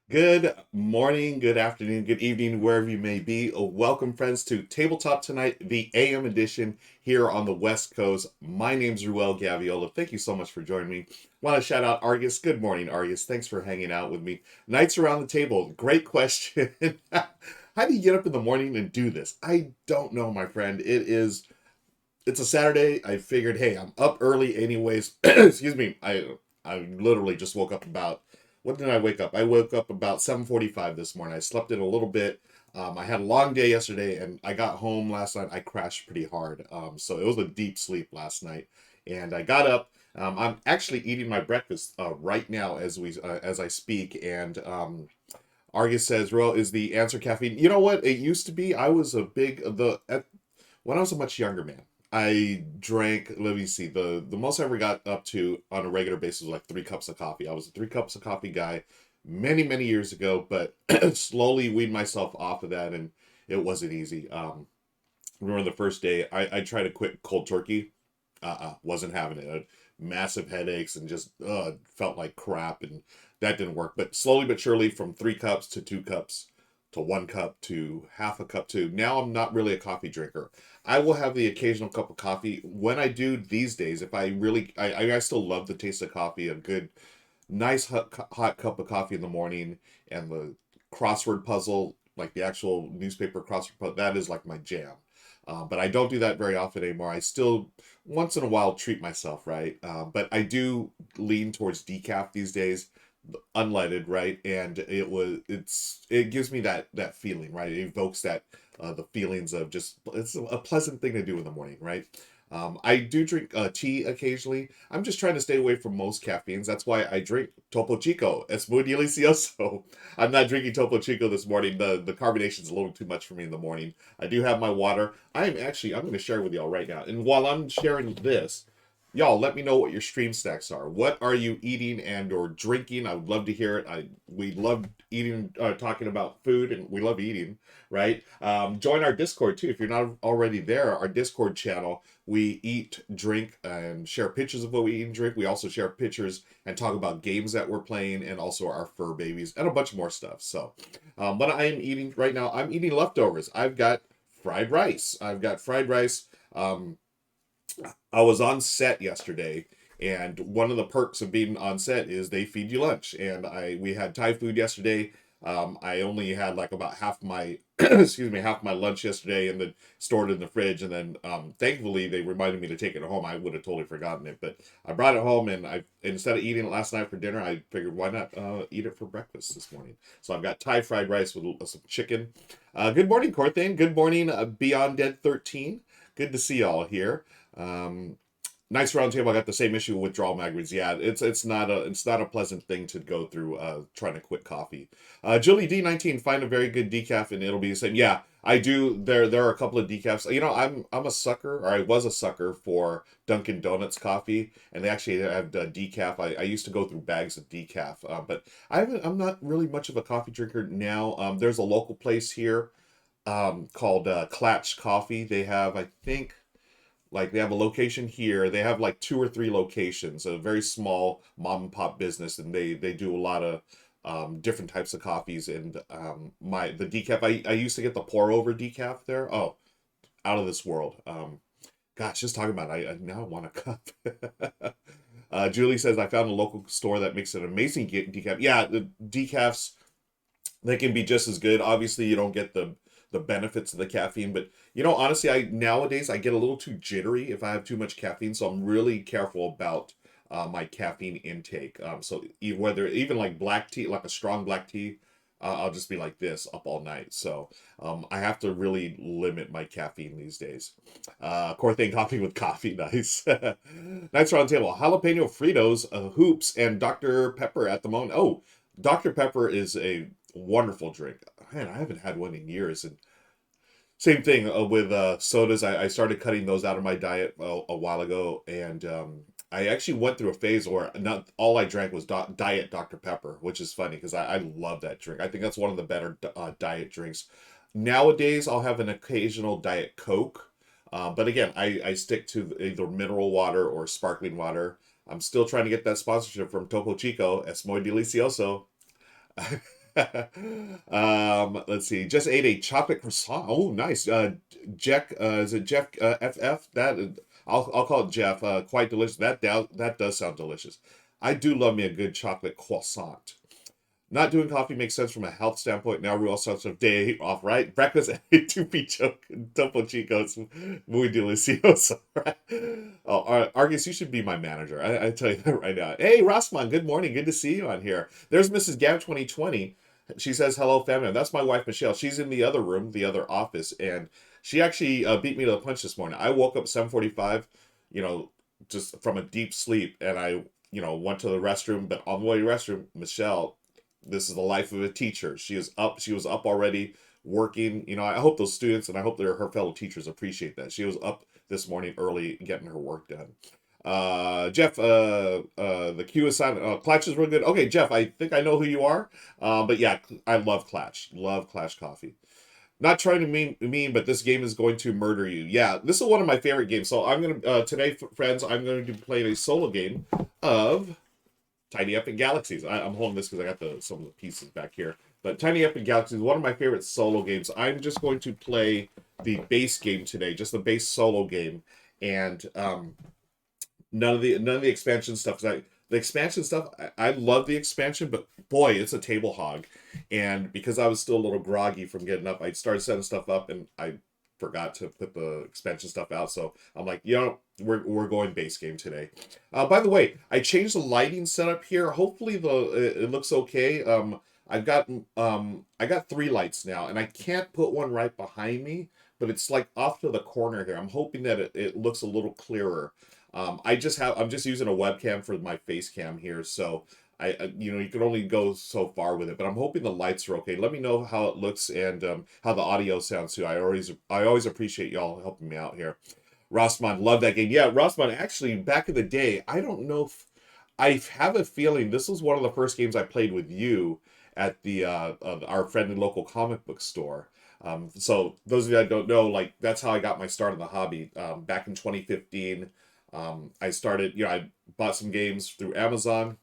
Good morning, good afternoon, good evening, wherever you may be. Welcome, friends, to Tabletop Tonight, the AM edition here on the West Coast. My name's Ruel Gaviola. Thank you so much for joining me. Want to shout out Argus. Good morning, Argus. Thanks for hanging out with me. Nights around the table. Great question. How do you get up in the morning and do this? I don't know, my friend. It's a Saturday. I figured, hey, I'm up early anyways. Excuse me. I literally just woke up about what did I wake up? I woke up about 7:45 this morning. I slept in a little bit. I had a long day yesterday, and I got home last night. I crashed pretty hard, so it was a deep sleep last night. And I got up. I'm actually eating my breakfast right now as I speak. And Argus says, "Ro, is the answer caffeine?" You know what? It used to be. I was a big the at, when I was a much younger man. I drank. Let me see. The most I ever got up to on a regular basis was like 3 cups of coffee. I was a 3 cups of coffee guy many years ago, but slowly weaned myself off of that, and it wasn't easy. Remember the first day I tried to quit cold turkey. Wasn't having it. I had massive headaches and just felt like crap, and that didn't work. But slowly but surely, from 3 cups to 2 cups to 1 cup to half a cup to now, I'm not really a coffee drinker. I will have the occasional cup of coffee when I do these days. If I really, I still love the taste of coffee. A good, nice hot cup of coffee in the morning, and the crossword puzzle, like the actual newspaper crossword puzzle, that is like my jam. But I don't do that very often anymore. I still once in a while treat myself, right? But I do lean towards decaf these days, unleaded, right? And it gives me that feeling, right? It evokes that the feelings of just it's a pleasant thing to do in the morning, right? I do drink tea occasionally. I'm just trying to stay away from most caffeines. That's why I drink Topo Chico. Es muy delicioso. I'm not drinking Topo Chico this morning. The carbonation's a little too much for me in the morning. I do have my water. I'm going to share with y'all right now. And while I'm sharing this, y'all let me know what your stream snacks are. What are you eating and or drinking? I would love to hear it. We love eating, talking about food, and we love eating, right? Join our Discord too if you're not already there. Our Discord channel. We eat, drink, and share pictures of what we eat and drink. We also share pictures and talk about games that we're playing, and also our fur babies and a bunch more stuff. So, what I am eating right now, I'm eating leftovers. I've got fried rice. I've got fried rice. Um, I was on set yesterday, and one of the perks of being on set is they feed you lunch. And we had Thai food yesterday. I only had like about half my excuse me, half my lunch yesterday, and then stored it in the fridge. And then thankfully they reminded me to take it home. I would have totally forgotten it, but I brought it home, and I instead of eating it last night for dinner, I figured why not eat it for breakfast this morning. So I've got Thai fried rice with some chicken. Good morning, Corthane. Good morning, Beyond Dead 13. Good to see y'all here. Um, Nice roundtable. I got the same issue with withdrawal migraines. Yeah, it's not a pleasant thing to go through. Trying to quit coffee. Julie D19, find a very good decaf and it'll be the same. Yeah, I do. There are a couple of decafs. You know, I'm a sucker, or I was a sucker for Dunkin' Donuts coffee, and they actually have decaf. I used to go through bags of decaf, but I'm not really much of a coffee drinker now. There's a local place here called Clatch Coffee. They have, I think, like they have a location here. They have like 2 or 3 locations. A very small mom and pop business, and they do a lot of different types of coffees. And my the decaf I used to get the pour over decaf there. Oh, out of this world. Gosh, just talking about it, I now want a cup. Julie says I found a local store that makes an amazing decaf. Yeah, the decafs, they can be just as good. Obviously, you don't get the benefits of the caffeine, but honestly, I nowadays I get a little too jittery if I have too much caffeine, so I'm really careful about my caffeine intake. So whether even like black tea, like a strong black tea, I'll just be like this up all night. So I have to really limit my caffeine these days. Corthane coffee with coffee, nice. Nice round table. Jalapeno Fritos, hoops, and Dr. Pepper at the moment. Oh, Dr. Pepper is a wonderful drink. Man, I haven't had one in years. And same thing with sodas. I started cutting those out of my diet a while ago, and I actually went through a phase where not all I drank was diet Dr. Pepper, which is funny because I love that drink. I think that's one of the better diet drinks. Nowadays, I'll have an occasional Diet Coke, but again, I stick to either mineral water or sparkling water. I'm still trying to get that sponsorship from Topo Chico. Es muy delicioso. Let's see. Just ate a chocolate croissant. Oh, nice. Jeff, is it Jeff FF? I'll call it Jeff. Quite delicious. That does sound delicious. I do love me a good chocolate croissant. Not doing coffee makes sense from a health standpoint. Now we're all sorts of day off, right? Breakfast at 2 choke, Topo Chicos, muy delicioso. Right? Oh, Argus, you should be my manager. I tell you that right now. Hey, Rossman, good morning. Good to see you on here. There's Mrs. Gav 2020. She says, hello, family. That's my wife, Michelle. She's in the other room, the other office, and she actually beat me to the punch this morning. I woke up 7:45, you know, just from a deep sleep, and I, went to the restroom, but on the way to the restroom, Michelle, this is the life of a teacher. She is up. She was up already working. I hope those students and I hope her fellow teachers appreciate that. She was up this morning early getting her work done. Jeff, the Q assignment. Clatch is real good. Okay, Jeff, I think I know who you are. But yeah, I love Clatch. Love Clatch Coffee. Not trying to mean, but this game is going to murder you. Yeah, this is one of my favorite games. So I'm gonna today, friends, I'm going to be playing a solo game of Tiny Epic Galaxies. I'm holding this because I got some of the pieces back here. But Tiny Epic Galaxies is one of my favorite solo games. I'm just going to play the base game today, just the base solo game, and none of the expansion stuff. The expansion stuff, I love the expansion, but boy, it's a table hog. And because I was still a little groggy from getting up, I started setting stuff up, and I forgot to put the expansion stuff out. So I'm like, we're going base game today. By the way, I changed the lighting setup here. Hopefully it looks okay. I got 3 lights now, and I can't put one right behind me, but it's like off to the corner here. I'm hoping that it looks a little clearer. I'm just using a webcam for my face cam here, so you can only go so far with it, but I'm hoping the lights are okay. Let me know how it looks and how the audio sounds too. I always appreciate y'all helping me out here. Rossman, love that game. Yeah, Rossman, actually, back in the day, I don't know if I have a feeling this was one of the first games I played with you at the our friendly local comic book store. So those of you that don't know, like that's how I got my start in the hobby. Back in 2015, I started. I bought some games through Amazon,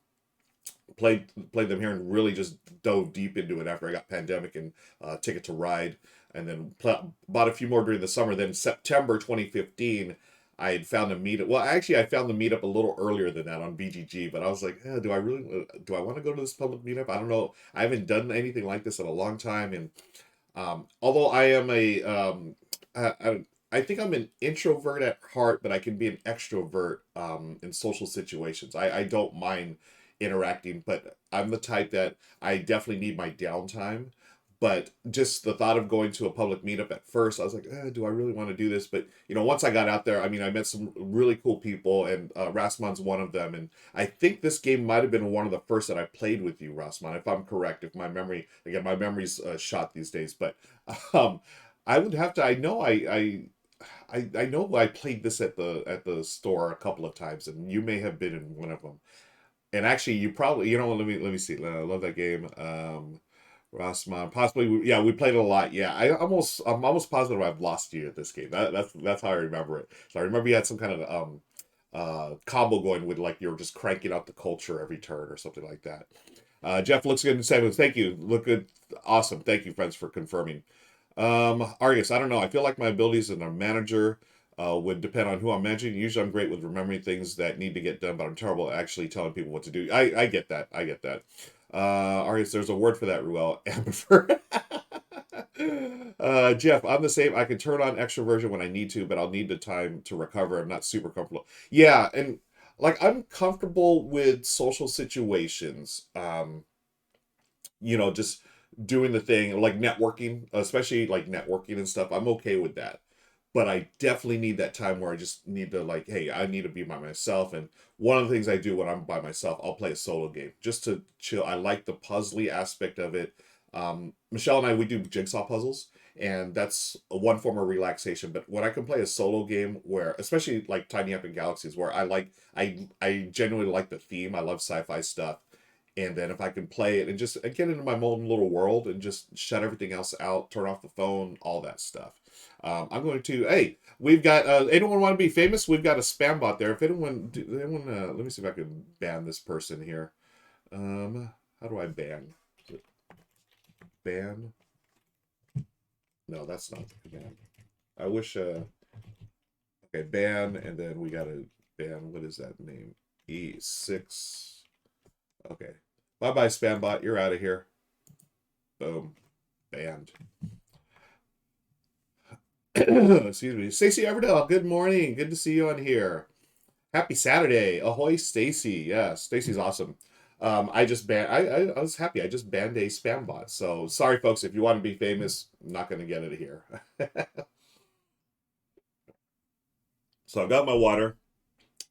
played them here, and really just dove deep into it after I got Pandemic and Ticket to Ride, and then bought a few more during the summer. Then September 2015, I had found a meetup. Well, actually, I found the meetup a little earlier than that on BGG, but I was like, do I want to go to this public meetup? I don't know. I haven't done anything like this in a long time, and although I am I think I'm an introvert at heart, but I can be an extrovert in social situations. I don't mind interacting, but I'm the type that I definitely need my downtime. But just the thought of going to a public meetup at first, I was like, do I really want to do this? But once I got out there, I mean, I met some really cool people, and Rasman's one of them. And I think this game might have been one of the first that I played with you, Rasman, if I'm correct. If my memory's shot these days, but um, I would have to. I know I know I played this at the store a couple of times, and you may have been in one of them. And actually, you probably, let me see. I love that game. Rossman, possibly, yeah, we played it a lot. Yeah, I'm almost positive I've lost you at this game. That's how I remember it. So I remember you had some kind of combo going with like you were just cranking out the culture every turn or something like that. Jeff looks good in seven. Thank you. Look good. Awesome. Thank you, friends, for confirming. Argus, I don't know. I feel like my abilities as a manager would depend on who I'm managing. Usually, I'm great with remembering things that need to get done, but I'm terrible at actually telling people what to do. I get that. I get that. Argus, there's a word for that, Ruel. Ambivert. Jeff, I'm the same. I can turn on extroversion when I need to, but I'll need the time to recover. I'm not super comfortable. Yeah, and like I'm comfortable with social situations. Just doing the thing like networking, especially like networking and stuff. I'm okay with that. But I definitely need that time where I just need to like, hey, I need to be by myself. And one of the things I do when I'm by myself, I'll play a solo game just to chill. I like the puzzly aspect of it. Michelle and I, we do jigsaw puzzles, and that's one form of relaxation. But when I can play a solo game where, especially like Tiny Epic Galaxies, where I genuinely like the theme. I love sci-fi stuff, and then if I can play it and just get into my own little world and just shut everything else out, turn off the phone, all that stuff. I'm going to. Hey, we've got. Anyone want to be famous? We've got a spam bot there. If anyone, let me see if I can ban this person here. How do I ban? ban. No, that's not the ban. I wish. Okay, ban, and then we gotta ban. What is that name? E6. Okay. Bye bye, Spambot. You're out of here. Boom. Banned. Excuse me. Stacy Everdell, good morning. Good to see you on here. Happy Saturday. Ahoy, Stacy. Yeah, Stacy's awesome. I just banned, I was happy. I just banned a spam bot. So sorry, folks. If you want to be famous, I'm not going to get it here. So I've got my water.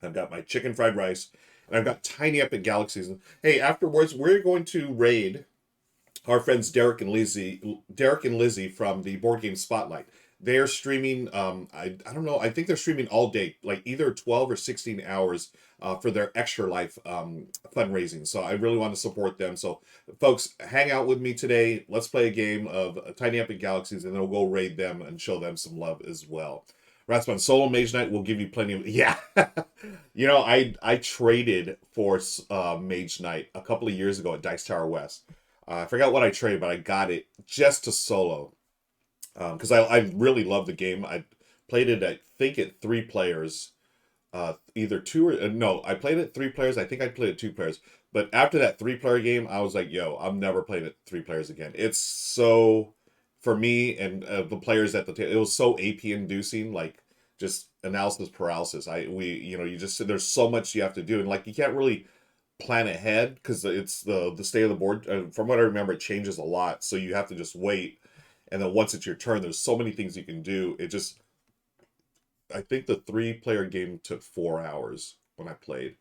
I've got my chicken fried rice. And I've got Tiny Epic Galaxies. Hey, afterwards, we're going to raid our friends Derek and Lizzie from the Board Game Spotlight. They're streaming. I don't know. I think they're streaming all day, like either 12 or 16 hours for their Extra Life fundraising. So I really want to support them. So folks, hang out with me today. Let's play a game of Tiny Epic Galaxies, and then we'll go raid them and show them some love as well. Ratsman, solo Mage Knight will give you plenty of yeah. I traded for Mage Knight a couple of years ago at Dice Tower West. I forgot what I traded, but I got it just to solo because I really love the game. I played it, I think, at 3 players, either two or no. I played it 3 players. I think I played it 2 players. But after that 3 player game, I was like, "Yo, I'm never playing it 3 players again." It's so for me and the players at the table. It was so AP inducing, like just analysis paralysis. You just there's so much you have to do, and like you can't really plan ahead because it's the state of the board. From what I remember, it changes a lot, so you have to just wait. And then once it's your turn, there's so many things you can do. I think the 3 player game took 4 hours when I played,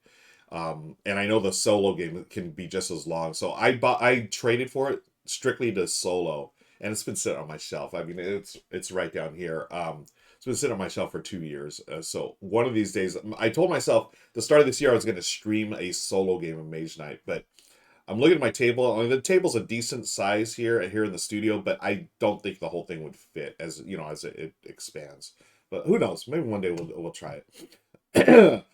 and I know the solo game can be just as long. So I traded for it strictly to solo, and it's been sitting on my shelf. I mean, it's right down here. It's been sitting on my shelf for 2 years. So one of these days, I told myself the start of this year I was going to stream a solo game of Mage Knight, but I'm looking at my table. I mean, the table's a decent size here in the studio, but I don't think the whole thing would fit as it expands. But who knows? Maybe one day we'll try it.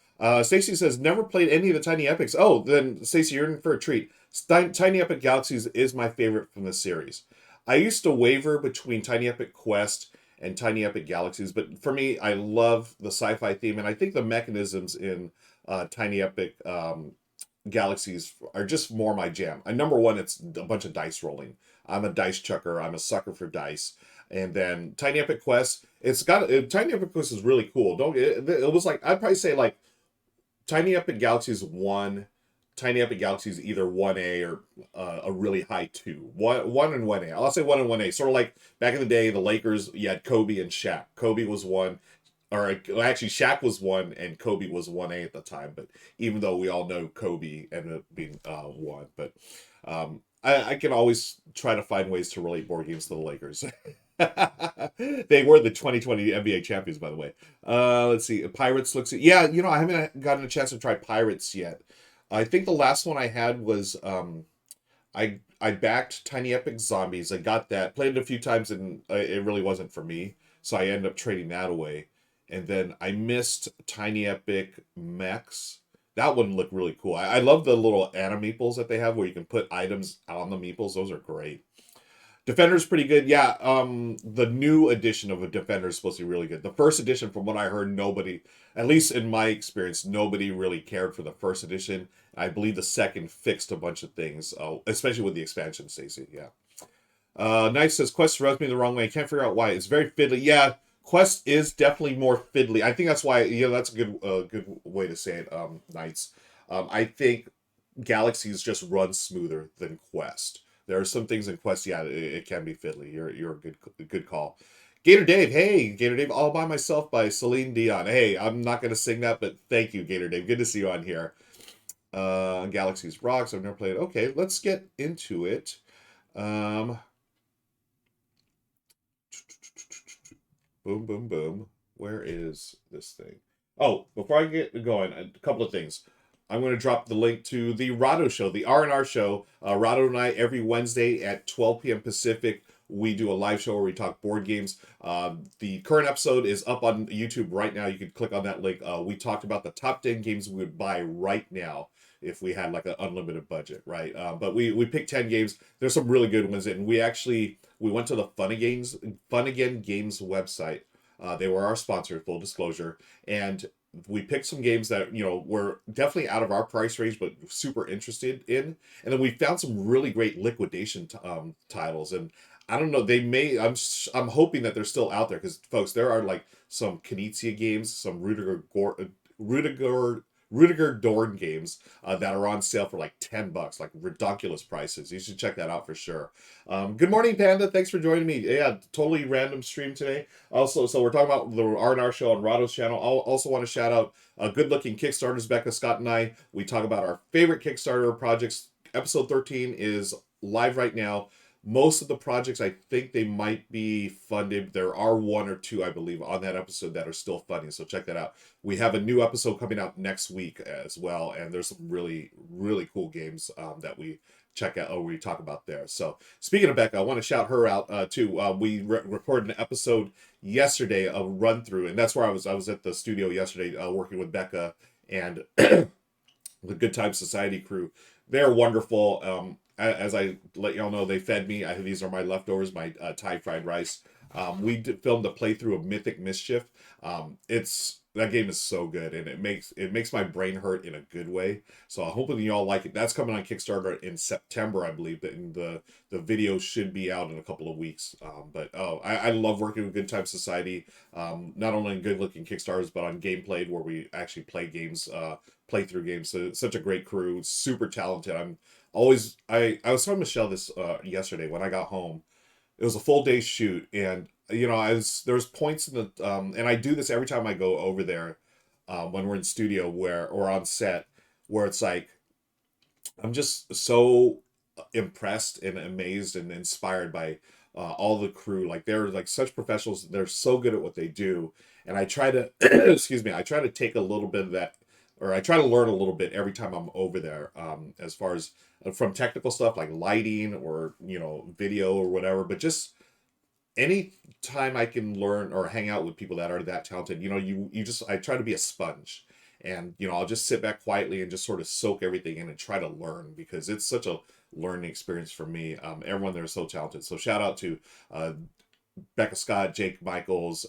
Stacy says never played any of the Tiny Epics. Oh, then Stacy, you're in for a treat. Tiny Epic Galaxies is my favorite from the series. I used to waver between Tiny Epic Quest and Tiny Epic Galaxies, but for me, I love the sci-fi theme, and I think the mechanisms in Tiny Epic Galaxies are just more my jam. Number one, it's a bunch of dice rolling. I'm a dice chucker. I'm a sucker for dice. And then Tiny Epic Quest, Tiny Epic Quest is really cool. It was like I'd probably say like Tiny Epic Galaxies 1, Tiny Epic Galaxies either 1A or a really high 2. 1 and 1A. I'll say 1 and 1A. Sort of like back in the day, the Lakers, you had Kobe and Shaq. Kobe was 1, or actually Shaq was 1 and Kobe was 1A at the time. But even though we all know Kobe ended up being 1. But I can always try to find ways to relate board games to the Lakers. They were the 2020 NBA champions, by the way. Let's see. Pirates looks. Yeah, I haven't gotten a chance to try Pirates yet. I think the last one I had was I backed Tiny Epic Zombies. I got that, played it a few times, and it really wasn't for me. So I ended up trading that away. And then I missed Tiny Epic Mechs. That one looked really cool. I love the little meeples that they have where you can put items on the meeples. Those are great. Defender's pretty good. Yeah, the new edition of a Defender is supposed to be really good. The first edition, from what I heard, nobody, at least in my experience, nobody really cared for the first edition. I believe the second fixed a bunch of things, especially with the expansion, Stacey. Yeah. Knight says, Quest rubs me the wrong way. I can't figure out why. It's very fiddly. Yeah, Quest is definitely more fiddly. I think that's why, that's a good way to say it, Knights. I think Galaxies just run smoother than Quest. There are some things in Quest, yeah, it can be fiddly. You're a good call. Gator Dave, hey, Gator Dave, All by Myself by Celine Dion. Hey, I'm not gonna sing that, but thank you, Gator Dave. Good to see you on here. Galaxies Rocks. I've never played it. Okay, let's get into it. Boom, boom, boom. Where is this thing? Oh, before I get going, a couple of things. I'm going to drop the link to the Rahdo show, the R&R show. Rahdo and I, every Wednesday at 12 p.m. Pacific, we do a live show where we talk board games. The current episode is up on YouTube right now. You can click on that link. We talked about the top 10 games we would buy right now if we had like an unlimited budget, right? But we picked 10 games. There's some really good ones, and we went to the Fun Again Games website. They were our sponsor, full disclosure, and we picked some games that were definitely out of our price range, but super interested in. And then we found some really great liquidation titles, and I don't know. They may. I'm hoping that they're still out there because, folks, there are like some Knizia games, some Rudiger Rudiger Dorn games that are on sale for like $10, like ridiculous prices. You should check that out for sure. Good morning, Panda. Thanks for joining me. Yeah, totally random stream today. Also, so we're talking about the R&R show on Rado's channel. I also want to shout out Good Looking Kickstarters. Becca, Scott, and I. We talk about our favorite Kickstarter projects. Episode 13 is live right now. Most of the projects, I think they might be funded. There are one or two, I believe, on that episode that are still funding. So check that out. We have a new episode coming out next week as well, and there's some really, really cool games that we check out or we talk about there. So speaking of Becca, I want to shout her out too. We recorded an episode yesterday of Run Through, and that's where I was. I was at the studio yesterday working with Becca and the Good Time Society crew. They're wonderful. As I let y'all know, they fed me. These are my leftovers, my Thai fried rice. Filmed a playthrough of Mythic Mischief. It's that game is so good, and it makes my brain hurt in a good way. So I'm hoping y'all like it. That's coming on Kickstarter in September, I believe. The video should be out in a couple of weeks. I love working with Good Time Society. Not only in good looking Kickstarters, but on Gameplay, where we actually play games, playthrough games. So it's such a great crew, super talented. I was telling Michelle this yesterday when I got home. It was a full day shoot, and there's points in the and I do this every time I go over there when we're in studio where or on set where it's like I'm just so impressed and amazed and inspired by all the crew. Like they're like such professionals. They're so good at what they do, and I try to excuse me. I try to take a little bit of that, or I try to learn a little bit every time I'm over there. As far as from technical stuff like lighting or video or whatever, but just any time I can learn or hang out with people that are that talented, you just I try to be a sponge, and I'll just sit back quietly and just sort of soak everything in and try to learn because it's such a learning experience for me. Everyone there is so talented. So shout out to Becca Scott, Jake Michaels,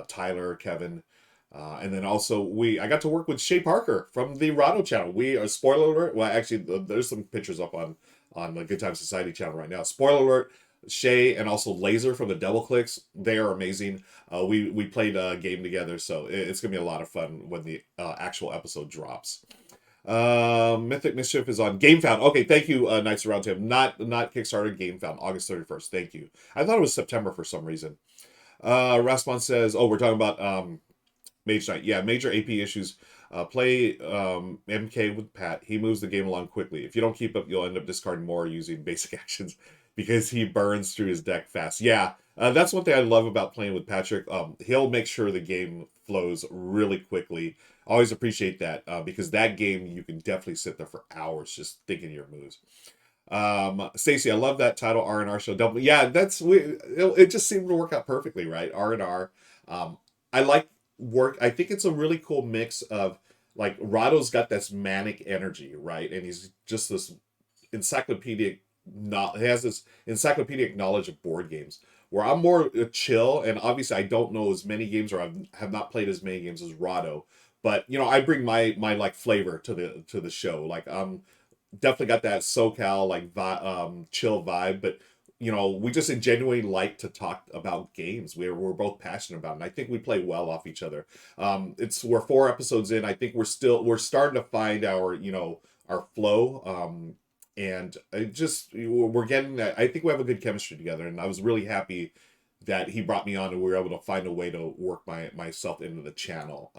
Tyler, Kevin. And then also I got to work with Shay Parker from the Rado channel. Spoiler alert. Well, actually, there's some pictures up on the Good Time Society channel right now. Spoiler alert. Shay and also Laser from the Double Clicks, they are amazing. We played a game together, so it's gonna be a lot of fun when the actual episode drops. Mythic Mischief is on GameFound. Okay, thank you, Knights Around Him. Not Kickstarter, GameFound, August 31st. Thank you. I thought it was September for some reason. Rasmon says, "Oh, we're talking about Mage Knight. Yeah, major AP issues. Play MK with Pat. He moves the game along quickly. If you don't keep up, you'll end up discarding more using basic actions because he burns through his deck fast." Yeah, that's one thing I love about playing with Patrick. He'll make sure the game flows really quickly. Always appreciate that because that game you can definitely sit there for hours just thinking your moves. Stacy, I love that title, R&R show. Double. Yeah, it just seemed to work out perfectly, right? R&R. I like work. I think it's a really cool mix of like Rado's got this manic energy, right? And he's just this encyclopedic not he has this encyclopedic knowledge of board games where I'm more chill, and obviously I don't know as many games or I have not played as many games as Rado, but I bring my like flavor to the show. Like definitely got that SoCal like chill vibe, but we just genuinely like to talk about games. We're both passionate about it, and I think we play well off each other. We're 4 episodes in. I think we're starting to find our flow. And we're getting that. I think we have a good chemistry together, and I was really happy that he brought me on and we were able to find a way to work myself into the channel.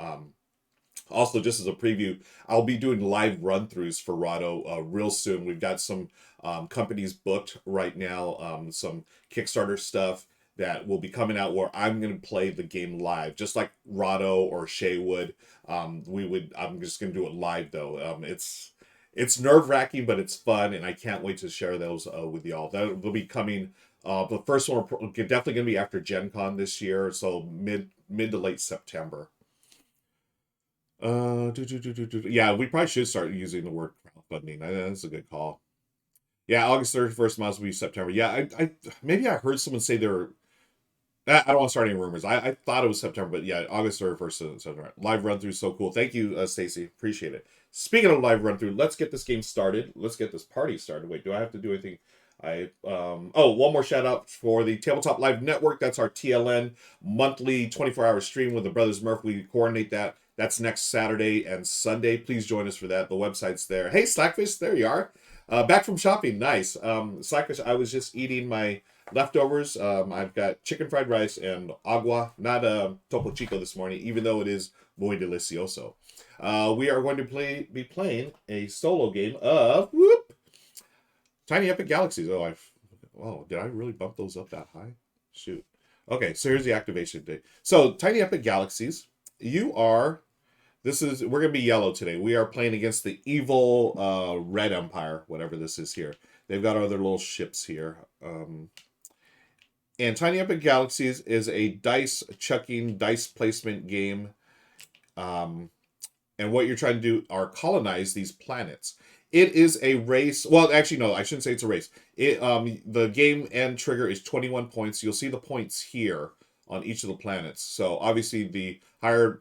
Also, just as a preview, I'll be doing live run-throughs for Rado real soon. We've got some companies booked right now, some Kickstarter stuff that will be coming out where I'm going to play the game live, just like Rado or Shay would. I'm just going to do it live, though. It's nerve-wracking, but it's fun, and I can't wait to share those with y'all. They'll be coming The first one definitely going to be after Gen Con this year, so mid to late September. Yeah, we probably should start using the word crowdfunding. That's a good call. Yeah, August 31st must be September. Yeah, I maybe I heard someone say they were. I don't want to start any rumors. I thought it was September, but yeah, August 31st is September. Live run through, so cool. Thank you, Stacy. Appreciate it. Speaking of live run through, let's get this game started. Let's get this party started. Wait, do I have to do anything? One more shout out for the Tabletop Live Network. That's our TLN monthly 24-hour stream with the Brothers Murph. We coordinate that. That's next Saturday and Sunday. Please join us for that. The website's there. Hey, Slackfish, there you are. Back from shopping. Nice. Slackfish, I was just eating my leftovers. I've got chicken fried rice and agua, not Topo Chico this morning, even though it is muy delicioso. We are going to be playing a solo game of Tiny Epic Galaxies. Did I really bump those up that high? Shoot. Okay, so here's the activation date. So Tiny Epic Galaxies, we're gonna be yellow today. We are playing against the evil Red Empire, whatever this is here. They've got other little ships here. And Tiny Epic Galaxies is a dice chucking, dice placement game. And what you're trying to do are colonize these planets. It is a race. Well, actually, no, I shouldn't say it's a race. The game end trigger is 21 points. You'll see the points here on each of the planets. So obviously, the higher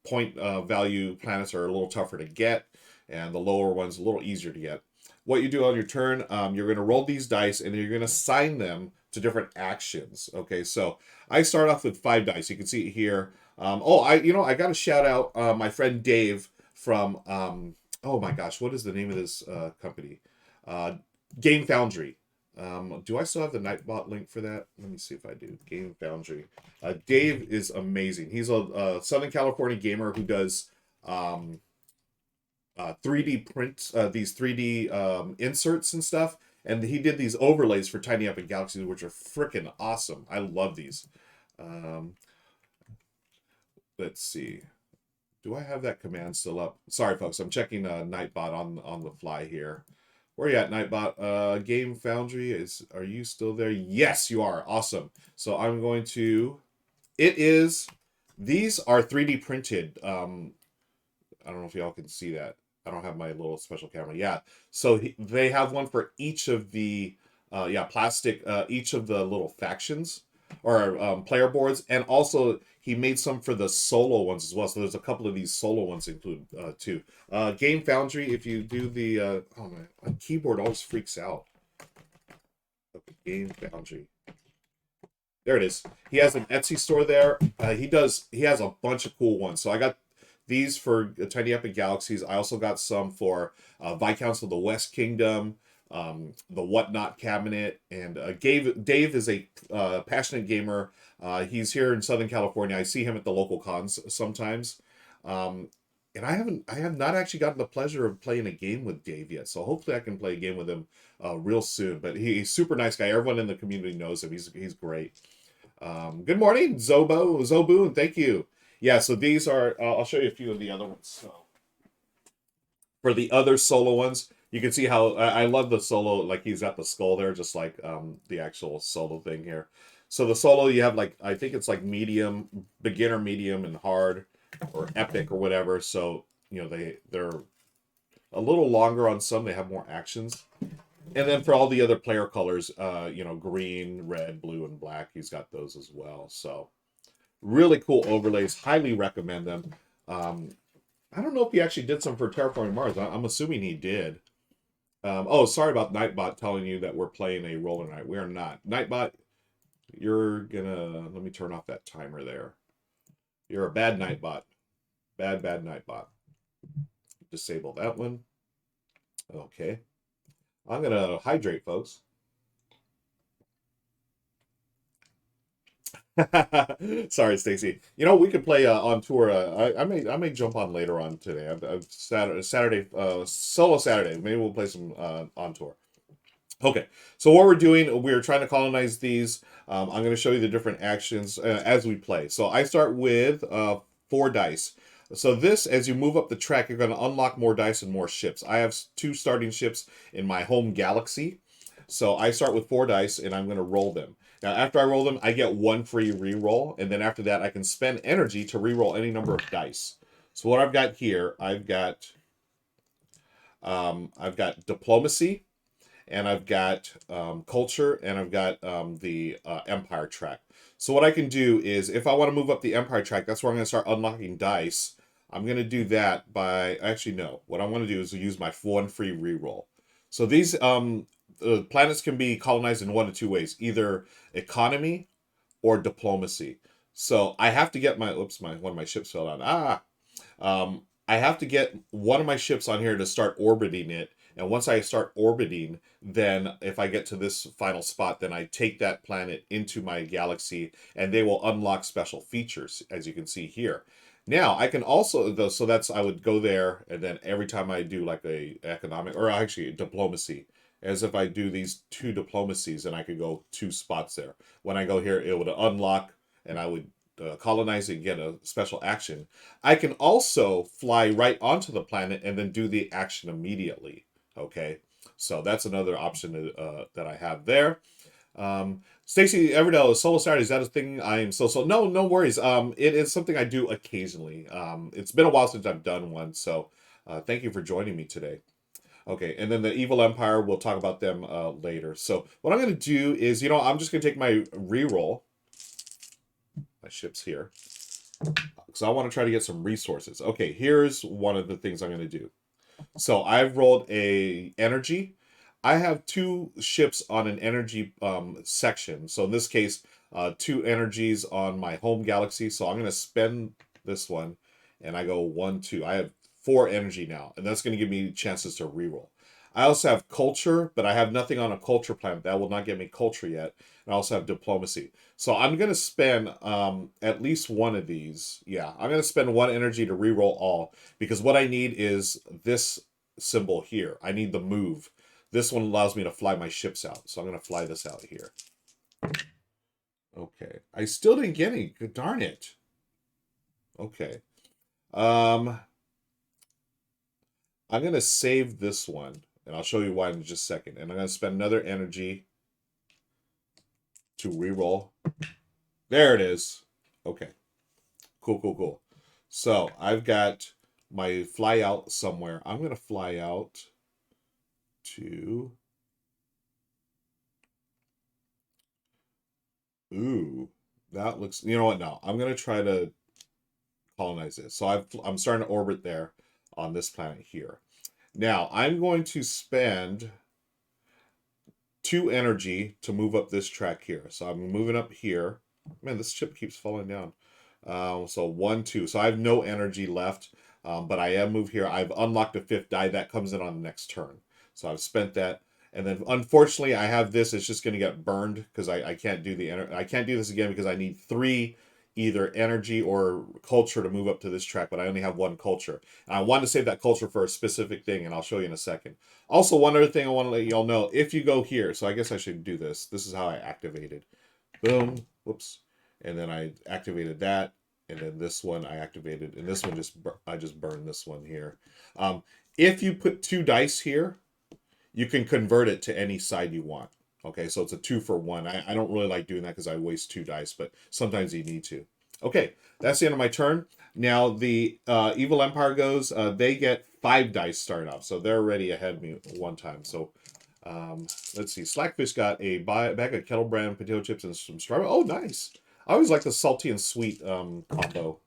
point value planets are a little tougher to get, and the lower ones a little easier to get. What you do on your turn, you're going to roll these dice, and you're going to assign them to different actions. Okay, so I start off with 5 dice. You can see it here. I got to shout out my friend Dave from oh my gosh, what is the name of this company? Game Foundry. Do I still have the Nightbot link for that? Let me see if I do. Game Foundry. Dave is amazing. He's a Southern California gamer who does 3D print these 3D inserts and stuff. And he did these overlays for Tiny Epic Galaxies, which are freaking awesome. I love these. Let's see. Do I have that command still up? Sorry, folks. I'm checking Nightbot on the fly here. Where are you at, Nightbot? Game Foundry, are you still there? Yes, you are. Awesome. So I'm going to... These are 3D printed. I don't know if y'all can see that. I don't have my little special camera. Yeah. So they have one for each of the plastic, each of the little factions or player boards, and also he made some for the solo ones as well. So there's a couple of these solo ones included too. Game Foundry, if you do the oh my keyboard always freaks out. Okay, Game Foundry. There it is. He has an Etsy store there. He has a bunch of cool ones. So I got these for Tiny Epic Galaxies. I also got some for Viscounts of the West Kingdom, the Whatnot cabinet, and Dave is a passionate gamer. He's here in Southern California. I see him at the local cons sometimes. And I have not actually gotten the pleasure of playing a game with Dave yet. So hopefully I can play a game with him real soon. But he's a super nice guy. Everyone in the community knows him. He's great. Good morning, Zoboon. Thank you. Yeah, so these are, I'll show you a few of the other ones. So for the other solo ones, you can see how I love the solo, like he's got the skull there, just like the actual solo thing here. So the solo, you have like, I think it's like medium, beginner, medium, and hard, or epic, or whatever. So, they're a little longer on some, they have more actions. And then for all the other player colors, green, red, blue, and black, he's got those as well. So really cool overlays. Highly recommend them. I don't know if he actually did some for Terraforming Mars. I'm assuming he did. Sorry about Nightbot telling you that we're playing a roller night. We are not. Nightbot, let me turn off that timer there. You're a bad Nightbot. Bad Nightbot. Disable that one. Okay. I'm going to hydrate, folks. Sorry, Stacy. We could play on tour. I may jump on later on today. Saturday, solo Saturday. Maybe we'll play some on tour. Okay, so what we're doing, we're trying to colonize these. I'm going to show you the different actions as we play. So I start with 4 dice. So this, as you move up the track, you're going to unlock more dice and more ships. I have 2 starting ships in my home galaxy. So I start with 4 dice and I'm going to roll them. Now, after I roll them, I get one free reroll, and then after that, I can spend energy to reroll any number of dice. So what I've got here, I've got diplomacy, and I've got culture, and I've got the empire track. So what I can do is, if I want to move up the empire track, that's where I'm going to start unlocking dice. I'm going to do that by, actually no, what I want to do is use my one free reroll. So these planets can be colonized in one of two ways, either economy or diplomacy. So I have to get my, oops, my one of my ships fell down. I have to get one of my ships on here to start orbiting it. And once I start orbiting, then if I get to this final spot, then I take that planet into my galaxy and they will unlock special features, as you can see here. Now, I can also, so that's, I would go there, and then every time I do like a economic, or actually diplomacy, as if I do these 2 diplomacies, and I could go 2 spots there. When I go here, it would unlock, and I would colonize and get a special action. I can also fly right onto the planet and then do the action immediately. Okay, so that's another option that I have there. Stacy Everdell, is solo Saturday, is that a thing? I am so. No, no worries. It is something I do occasionally. It's been a while since I've done one, so thank you for joining me today. Okay, and then the Evil Empire, we'll talk about them later. So what I'm going to do is, I'm just going to take my reroll, my ships here, because I want to try to get some resources. Okay, here's one of the things I'm going to do. So I've rolled a energy. I have 2 ships on an energy section. So in this case, 2 energies on my home galaxy. So I'm going to spend this one, and I go 1, 2. I have 4 energy now, and that's going to give me chances to reroll. I also have culture, but I have nothing on a culture planet. That will not get me culture yet. And I also have diplomacy. So I'm going to spend at least one of these. Yeah, I'm going to spend 1 energy to reroll all, because what I need is this symbol here. I need the move. This one allows me to fly my ships out. So I'm going to fly this out here. Okay. I still didn't get any. Darn it. Okay. I'm going to save this one, and I'll show you why in just a second. And I'm going to spend another energy to reroll. There it is. Okay. Cool, cool, cool. So I've got my fly out somewhere. I'm going to fly out to... Ooh, that looks... You know what? No, I'm going to try to colonize this. So I'm starting to orbit there on this planet here. Now, I'm going to spend 2 energy to move up this track here. So I'm moving up here. Man, this ship keeps falling down. So 1, 2. So I have no energy left, but I am moved here. I've unlocked a 5th die. That comes in on the next turn. So I've spent that. And then unfortunately, I have this. It's just going to get burned because I can't do I can't do this again because I need 3 either energy or culture to move up to this track, but I only have 1 culture. And I want to save that culture for a specific thing, and I'll show you in a second. Also, one other thing I want to let you all know, if you go here, so I guess I should do this. This is how I activated. Boom. Whoops. And then I activated that. And then this one I activated. And this one I just burned this one here. If you put 2 dice here, you can convert it to any side you want. Okay, so it's a 2 for 1. I don't really like doing that because I waste 2 dice, but sometimes you need to. Okay, that's the end of my turn. Now the Evil Empire goes. They get 5 dice starting off, so they're already ahead of me 1 time. So let's see. Slackfish got a bag of kettle brand potato chips and some strawberry. Oh, nice. I always like the salty and sweet combo.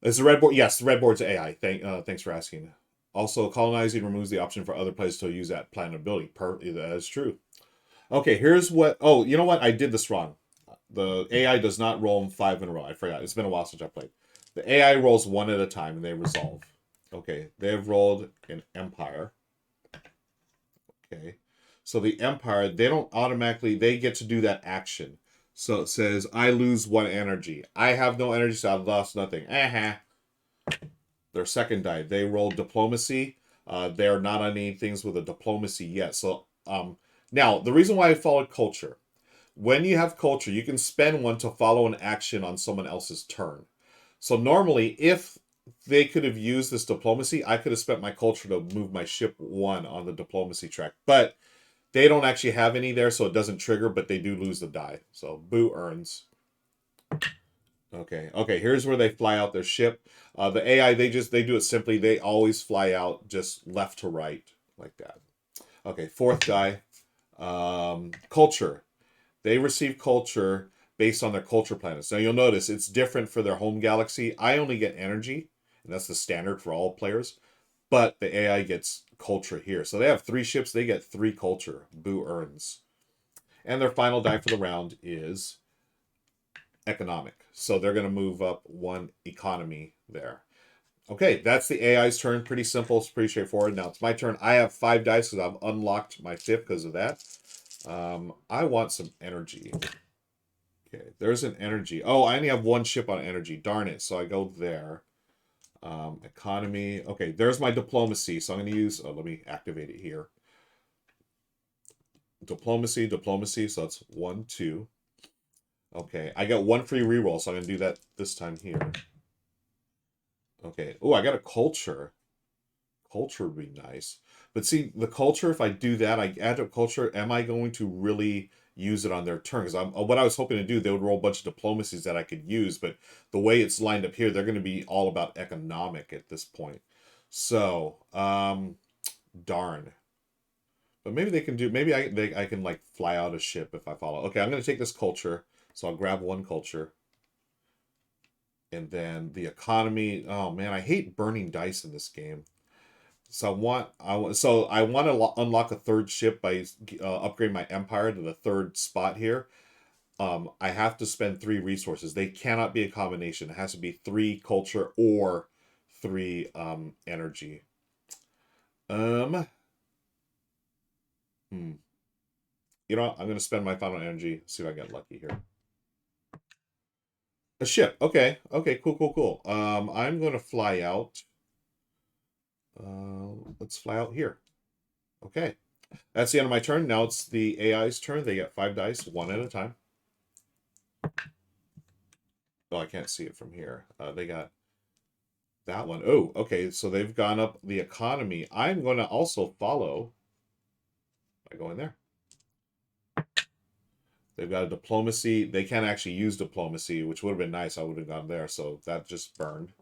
Is the red board? Yes, the red board's AI. Thanks for asking. Also, colonizing removes the option for other players to use that planet ability. That is true. Okay, here's what... Oh, you know what? I did this wrong. The AI does not roll them 5 in a row. I forgot. It's been a while since I played. The AI rolls 1 at a time, and they resolve. Okay, they've rolled an Empire. Okay, so the Empire, they don't automatically... They get to do that action. So it says, I lose 1 energy. I have no energy, so I've lost nothing. Their second die. They rolled diplomacy. They're not on any things with a diplomacy yet. So, now, the reason why I followed culture. When you have culture, you can spend 1 to follow an action on someone else's turn. So normally, if they could have used this diplomacy, I could have spent my culture to move my ship 1 on the diplomacy track. But They don't actually have any there, so it doesn't trigger, but they do lose the die. So Boo earns. Okay, okay, here's where they fly out their ship. The AI, they do it simply. They always fly out just left to right, like that. Okay, fourth die. Culture. They receive culture based on their culture planets. Now you'll notice it's different for their home galaxy. I only get energy, and that's the standard for all players. But the AI gets culture here. So they have 3 ships, they get 3 culture. Boo earns. And their final die for the round is economic. So they're going to move up 1 economy there. Okay, that's the AI's turn. Pretty simple. It's pretty straightforward. Now it's my turn. I have 5 dice because I've unlocked my 5th because of that. I want some energy. Okay, there's an energy. Oh, I only have 1 ship on energy. Darn it. So I go there. Economy. Okay, there's my diplomacy. So I'm going to use... Oh, let me activate it here. Diplomacy, diplomacy. So that's 1, 2. Okay, I got 1 free reroll, so I'm going to do that this time here. Okay. Oh, I got a culture. Culture would be nice. But see, the culture, if I do that, I add a culture, am I going to really use it on their turn? Because what I was hoping to do, they would roll a bunch of diplomacies that I could use, but the way it's lined up here, they're going to be all about economic at this point. So, darn. But maybe they can do, maybe I can like fly out a ship if I follow. Okay, I'm going to take this culture. So I'll grab 1 culture. And then the economy. Oh man, I hate burning dice in this game. So I want to unlock a 3rd ship by upgrading my empire to the 3rd spot here. I have to spend 3 resources. They cannot be a combination. It has to be 3 culture or 3 energy. You know what? I'm going to spend my final energy. See if I get lucky here. A ship. Okay. Okay. Cool. Cool. Cool. I'm going to fly out. Let's fly out here. Okay. That's the end of my turn. Now it's the AI's turn. They get 5 dice, 1 at a time. Oh, I can't see it from here. They got that one. Oh, okay. So they've gone up the economy. I'm going to also follow by going there. They've got a diplomacy. They can't actually use diplomacy, which would have been nice. I would have gone there. So that just burned.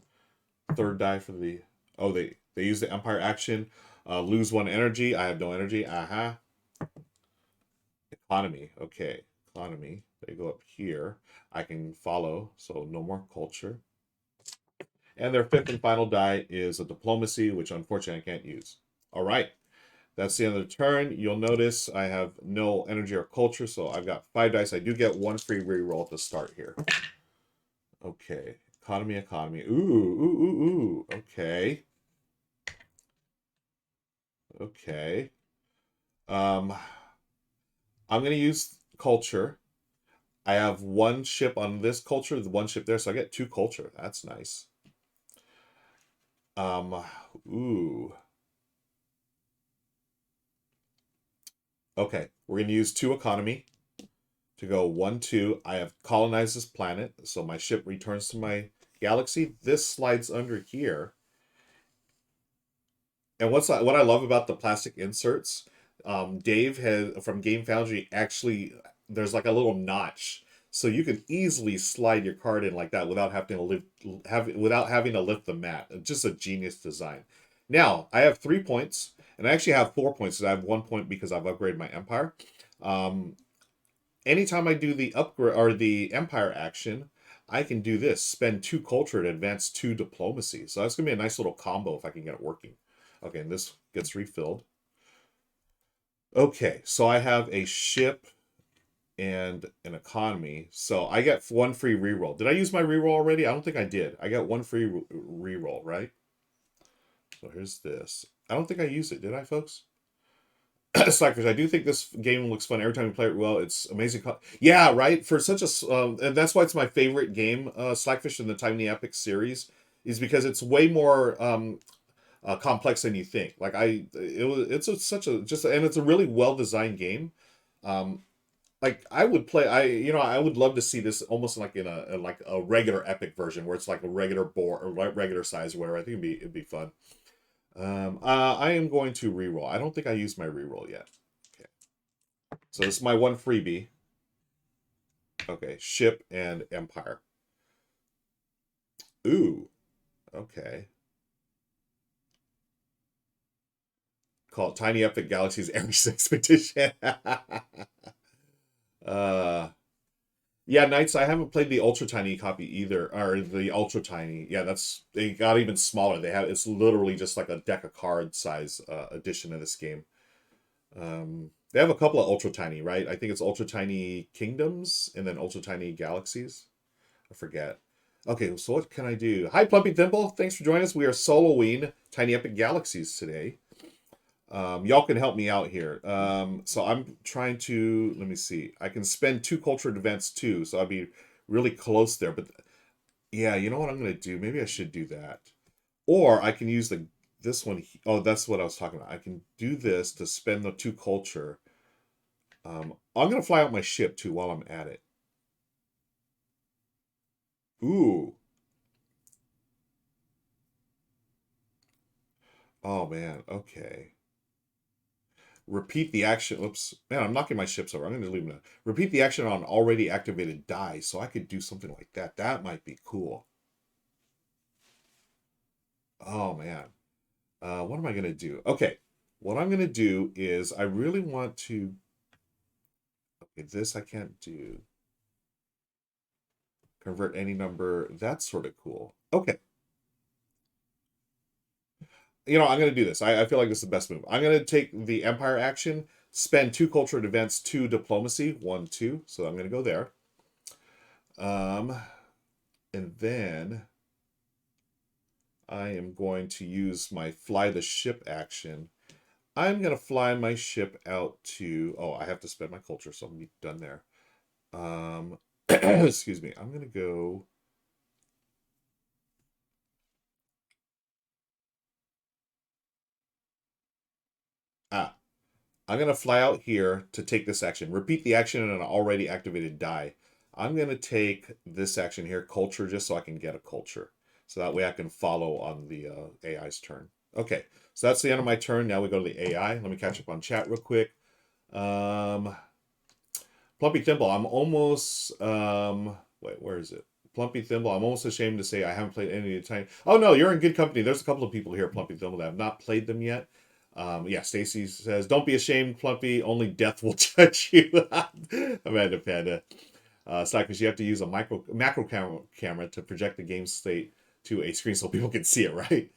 3rd die for the... Oh, they use the Empire action. Lose 1 energy. I have no energy. Aha. Economy. Okay. Economy. They go up here. I can follow. So no more culture. And their 5th and final die is a diplomacy, which unfortunately I can't use. All right. That's the end of the turn. You'll notice I have no energy or culture, so I've got 5 dice. I do get 1 free reroll to start here. Okay. Economy, economy. Ooh, ooh, ooh, ooh. Okay. Okay. I'm going to use culture. I have 1 ship on this culture, 1 ship there, so I get 2 culture. That's nice. Ooh. Okay, we're going to use 2 economy to go 1, 2. I have colonized this planet, so my ship returns to my galaxy. This slides under here. And what I love about the plastic inserts, Dave has from Game Foundry actually there's like a little notch, so you can easily slide your card in like that without having to lift the mat. Just a genius design. Now I have 3 points, and I actually have 4 points. So I have 1 point because I've upgraded my empire. Anytime I do the upgrade or the empire action, I can do this: spend 2 culture to advance 2 diplomacy. So that's gonna be a nice little combo if I can get it working. Okay, and this gets refilled. Okay, so I have a ship and an economy. So I get 1 free reroll. Did I use my reroll already? I don't think I did. I got 1 free reroll, right? So here's this. I don't think I used it. Did I, folks? Slackfish, I do think this game looks fun every time you play it well. It's amazing. Yeah, right? For such a... and that's why it's my favorite game, Slackfish, in the Tiny Epic series, is because it's way more... complex than you think. Like and it's a really well designed game. Like I would play, I would love to see this almost like in a regular epic version where it's like a regular board or regular size. Where I think it'd be fun. I am going to reroll. I don't think I used my reroll yet. Okay. So this is my one freebie. Okay, ship and empire. Ooh, okay. Call it Tiny Epic Galaxies Ares Expedition. uh, yeah, Knights. I haven't played the Ultra Tiny copy either, or the Ultra Tiny. Yeah, they got even smaller. It's literally just like a deck of card size edition of this game. They have a couple of Ultra Tiny, right? I think it's Ultra Tiny Kingdoms and then Ultra Tiny Galaxies. I forget. Okay, so what can I do? Hi, Plumpy Thimble. Thanks for joining us. We are soloing Tiny Epic Galaxies today. Y'all can help me out here. So I'm trying to, let me see. I can spend 2 cultured events too, so I'd be really close there. But yeah, you know what I'm going to do? Maybe I should do that. Or I can use this one. Oh, that's what I was talking about. I can do this to spend the 2 culture. I'm going to fly out my ship too while I'm at it. Ooh. Oh man, okay. Repeat the action. Oops. Man, I'm knocking my ships over. I'm going to leave them. Repeat the action on already activated die. So I could do something like that. That might be cool. Oh, man. What am I going to do? Okay. What I'm going to do is I really want to... Okay, this I can't do. Convert any number. That's sort of cool. Okay. You know, I'm going to do this. I feel like this is the best move. I'm going to take the Empire action, spend 2 cultured events, 2 diplomacy, 1, 2. So I'm going to go there. And then I am going to use my fly the ship action. I'm going to fly my ship out to... Oh, I have to spend my culture, so I'm done there. Excuse me. I'm going to go... Ah, I'm going to fly out here to take this action. Repeat the action on an already activated die. I'm going to take this action here, culture, just so I can get a culture. So that way I can follow on the AI's turn. Okay, so that's the end of my turn. Now we go to the AI. Let me catch up on chat real quick. Plumpy Thimble, I'm almost... wait, where is it? Plumpy Thimble, I'm almost ashamed to say I haven't played any of the time. Oh, no, you're in good company. There's a couple of people here, Plumpy Thimble, that have not played them yet. Yeah, Stacy says, don't be ashamed, Plumpy. Only death will judge you. Amanda Panda. Because you have to use a macro camera to project the game state to a screen so people can see it, right?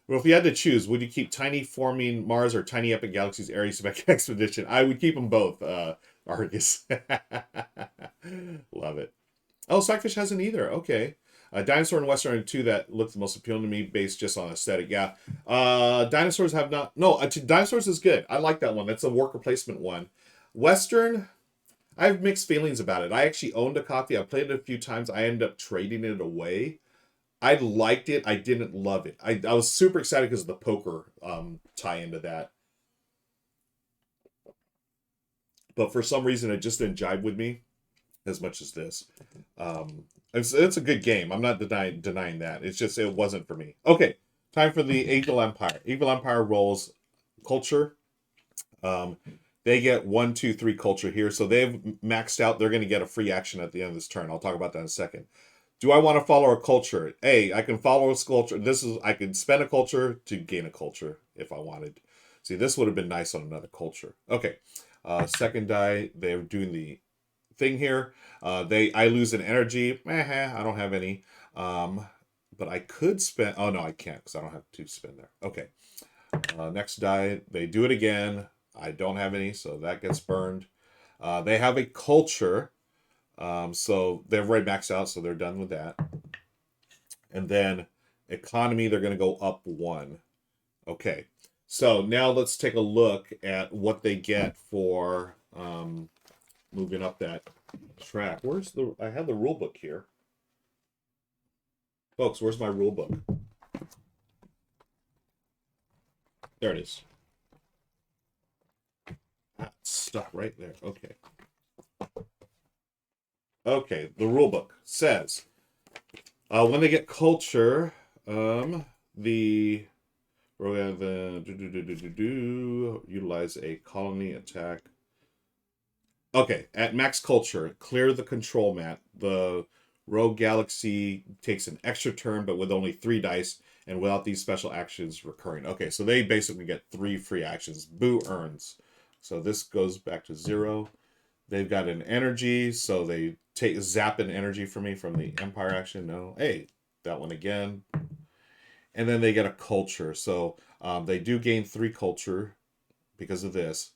Well, if you had to choose, would you keep Tiny Forming Mars or Tiny Epic Galaxies Ares Expedition? I would keep them both, Argus. Love it. Oh, Stockfish hasn't either. Okay. Dinosaur and Western are 2 that look the most appealing to me based just on aesthetic. Yeah. Dinosaurs have not... No, Dinosaurs is good. I like that one. That's a worker placement one. Western, I have mixed feelings about it. I actually owned a copy. I played it a few times. I ended up trading it away. I liked it. I didn't love it. I was super excited because of the poker tie into that. But for some reason, it just didn't jive with me as much as this. It's a good game. I'm not denying that. It's just it wasn't for me. Okay, time for the Evil Empire. Evil Empire rolls culture. They get 1, 2, 3 culture here, so they've maxed out. They're going to get a free action at the end of this turn. I'll talk about that in a second. Do I want to follow a culture? Hey, I can follow a culture. I could spend a culture to gain a culture if I wanted. See, this would have been nice on another culture. Okay. Second die, they're doing the thing here. I lose an energy. I don't have any. But I could spend... Oh, no, I can't because I don't have to spend there. Okay. Next die, they do it again. I don't have any, so that gets burned. They have a culture. So they're right maxed out, so they're done with that. And then economy, they're going to go up 1. Okay. So now let's take a look at what they get for moving up that track. I have the rule book here. Folks, where's my rule book? There it is. It's stuck right there. Okay. Okay, the rule book says when they get culture, we're going to utilize a colony attack. Okay, at max culture, clear the control mat. The rogue galaxy takes an extra turn, but with only 3 dice, and without these special actions recurring. Okay, so they basically get 3 free actions. Boo earns. So this goes back to 0. They've got an energy, so they take zap an energy from me from the Empire action. No, hey, that one again. And then they get a culture, so they do gain 3 culture because of this.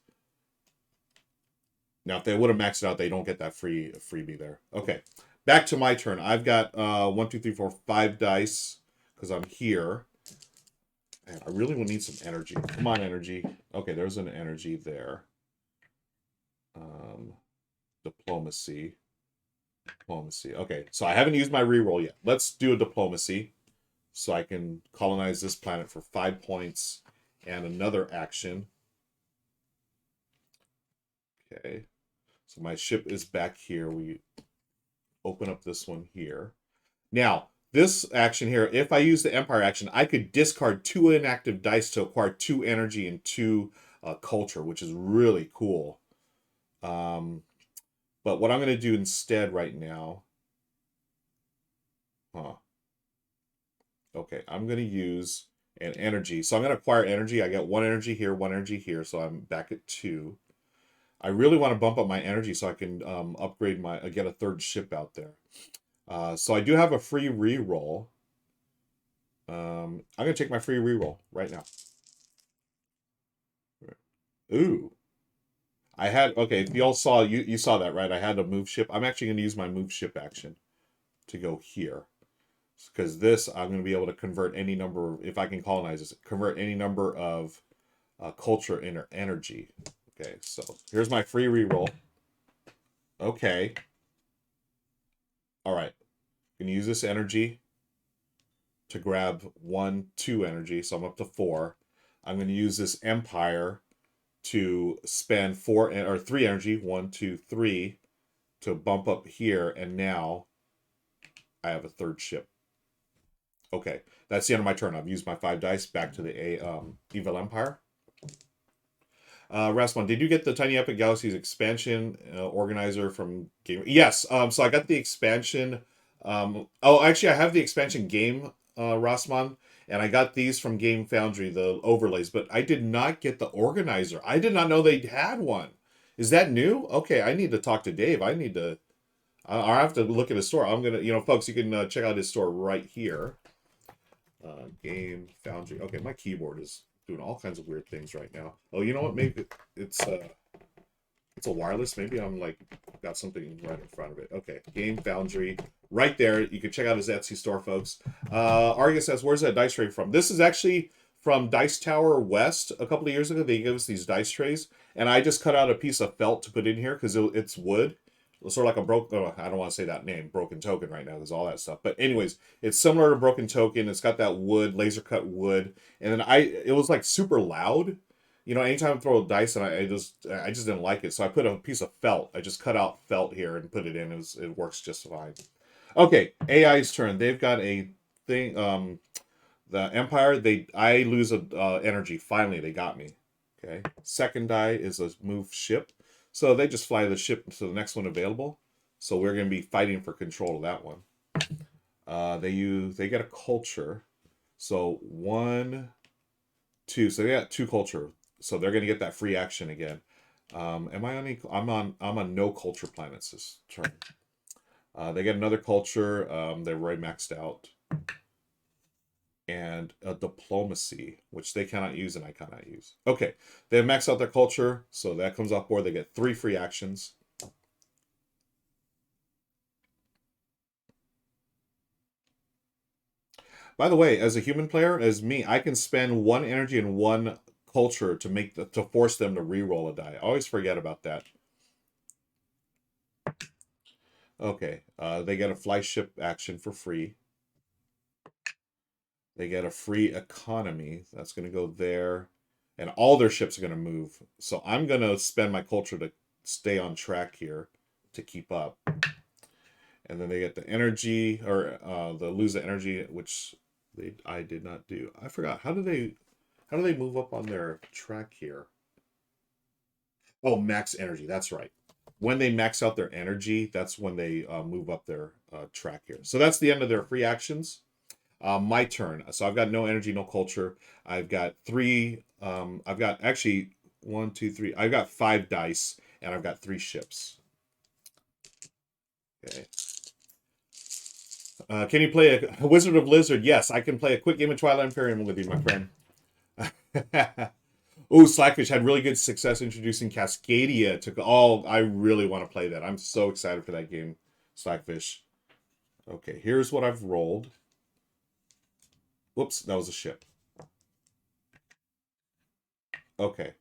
Now, if they would have maxed it out, they don't get that freebie there. Okay, back to my turn. I've got 1, 2, 3, 4, 5 dice because I'm here. Man, I really will need some energy. Come on, energy. Okay, there's an energy there. Um, diplomacy. Diplomacy. Okay, so I haven't used my reroll yet. Let's do a diplomacy so I can colonize this planet for 5 points and another action. Okay, so my ship is back here. We open up this one here. Now, this action here, if I use the Empire action, I could discard 2 inactive dice to acquire 2 energy and 2 culture, which is really cool. But what I'm going to do instead right now... Okay, I'm going to use an energy. So I'm going to acquire energy. I get 1 energy here, 1 energy here, so I'm back at 2. I really want to bump up my energy so I can upgrade my... get a 3rd ship out there. So I do have a free reroll. I'm going to take my free reroll right now. Ooh. I had... Okay, if y'all saw... You saw that, right? I had a move ship. I'm actually going to use my move ship action to go here. Because this, I'm going to be able to convert any number... If I can colonize this, convert any number of culture into energy. Okay, so here's my free reroll. Okay. All right. I'm going to use this energy to grab 1, 2 energy, so I'm up to 4. I'm going to use this Empire to spend 4 or 3 energy, 1, 2, 3, to bump up here, and now I have a 3rd ship. Okay, that's the end of my turn. I've used my 5 dice. Back to the Evil Empire. Rasmus, did you get the Tiny Epic Galaxies expansion organizer from Game? Yes. So I got the expansion. Actually, I have the expansion game, Rasmus, and I got these from Game Foundry, the overlays, but I did not get the organizer. I did not know they had one. Is that new? Okay, I need to talk to Dave. I need to. I'll have to look at his store. I'm gonna, folks, you can check out his store right here. Game Foundry. Okay, my keyboard is doing all kinds of weird things right now. Oh, you know what? Maybe it's a wireless. Maybe I'm like got something right in front of it. Okay, Game Foundry, right there. You can check out his Etsy store, folks. Argus says, "Where's that dice tray from?" This is actually from Dice Tower West. A couple of years ago, they gave us these dice trays, and I just cut out a piece of felt to put in here because it's wood. Sort of like a broken... I don't want to say that name, Broken Token, right now. There's all that stuff. But anyways, it's similar to Broken Token. It's got that wood, laser cut wood. And then it was like super loud. Anytime I throw a dice, and I just didn't like it. So I put a piece of felt. I just cut out felt here and put it in. It works just fine. Okay, AI's turn. They've got a thing. The Empire, I lose a energy. Finally, they got me. Okay. Second die is a move ship. So they just fly the ship to the next one available. So we're going to be fighting for control of that one. They get a culture. So 1, 2. So they got 2 culture. So they're going to get that free action again. Am I on? I'm on no culture planets this turn. They get another culture. They're already maxed out. And a diplomacy, which they cannot use and I cannot use. Okay, they have maxed out their culture, so that comes off board. They get 3 free actions. By the way, as a human player, as me, I can spend 1 energy and 1 culture to force them to re-roll a die. I always forget about that. Okay, they get a fly ship action for free. They get a free economy. That's going to go there. And all their ships are going to move. So I'm going to spend my culture to stay on track here to keep up. And then they get the energy, or lose the energy, which I did not do. I forgot. How do they move up on their track here? Oh, max energy. That's right. when they max out their energy, that's when they move up their track here. So that's the end of their free actions. My turn. So I've got no energy, no culture. I've got three. I've got actually one, two, three. I've got 5 dice, and I've got 3 ships. Okay. Can you play a Wizard of Lizard? Yes, I can play a quick game of Twilight Imperium with you, my friend. Oh, Slackfish had really good success introducing Cascadia to. Oh, I really want to play that. I'm so excited for that game, Slackfish. Okay, here's what I've rolled. Whoops, that was a ship. Okay.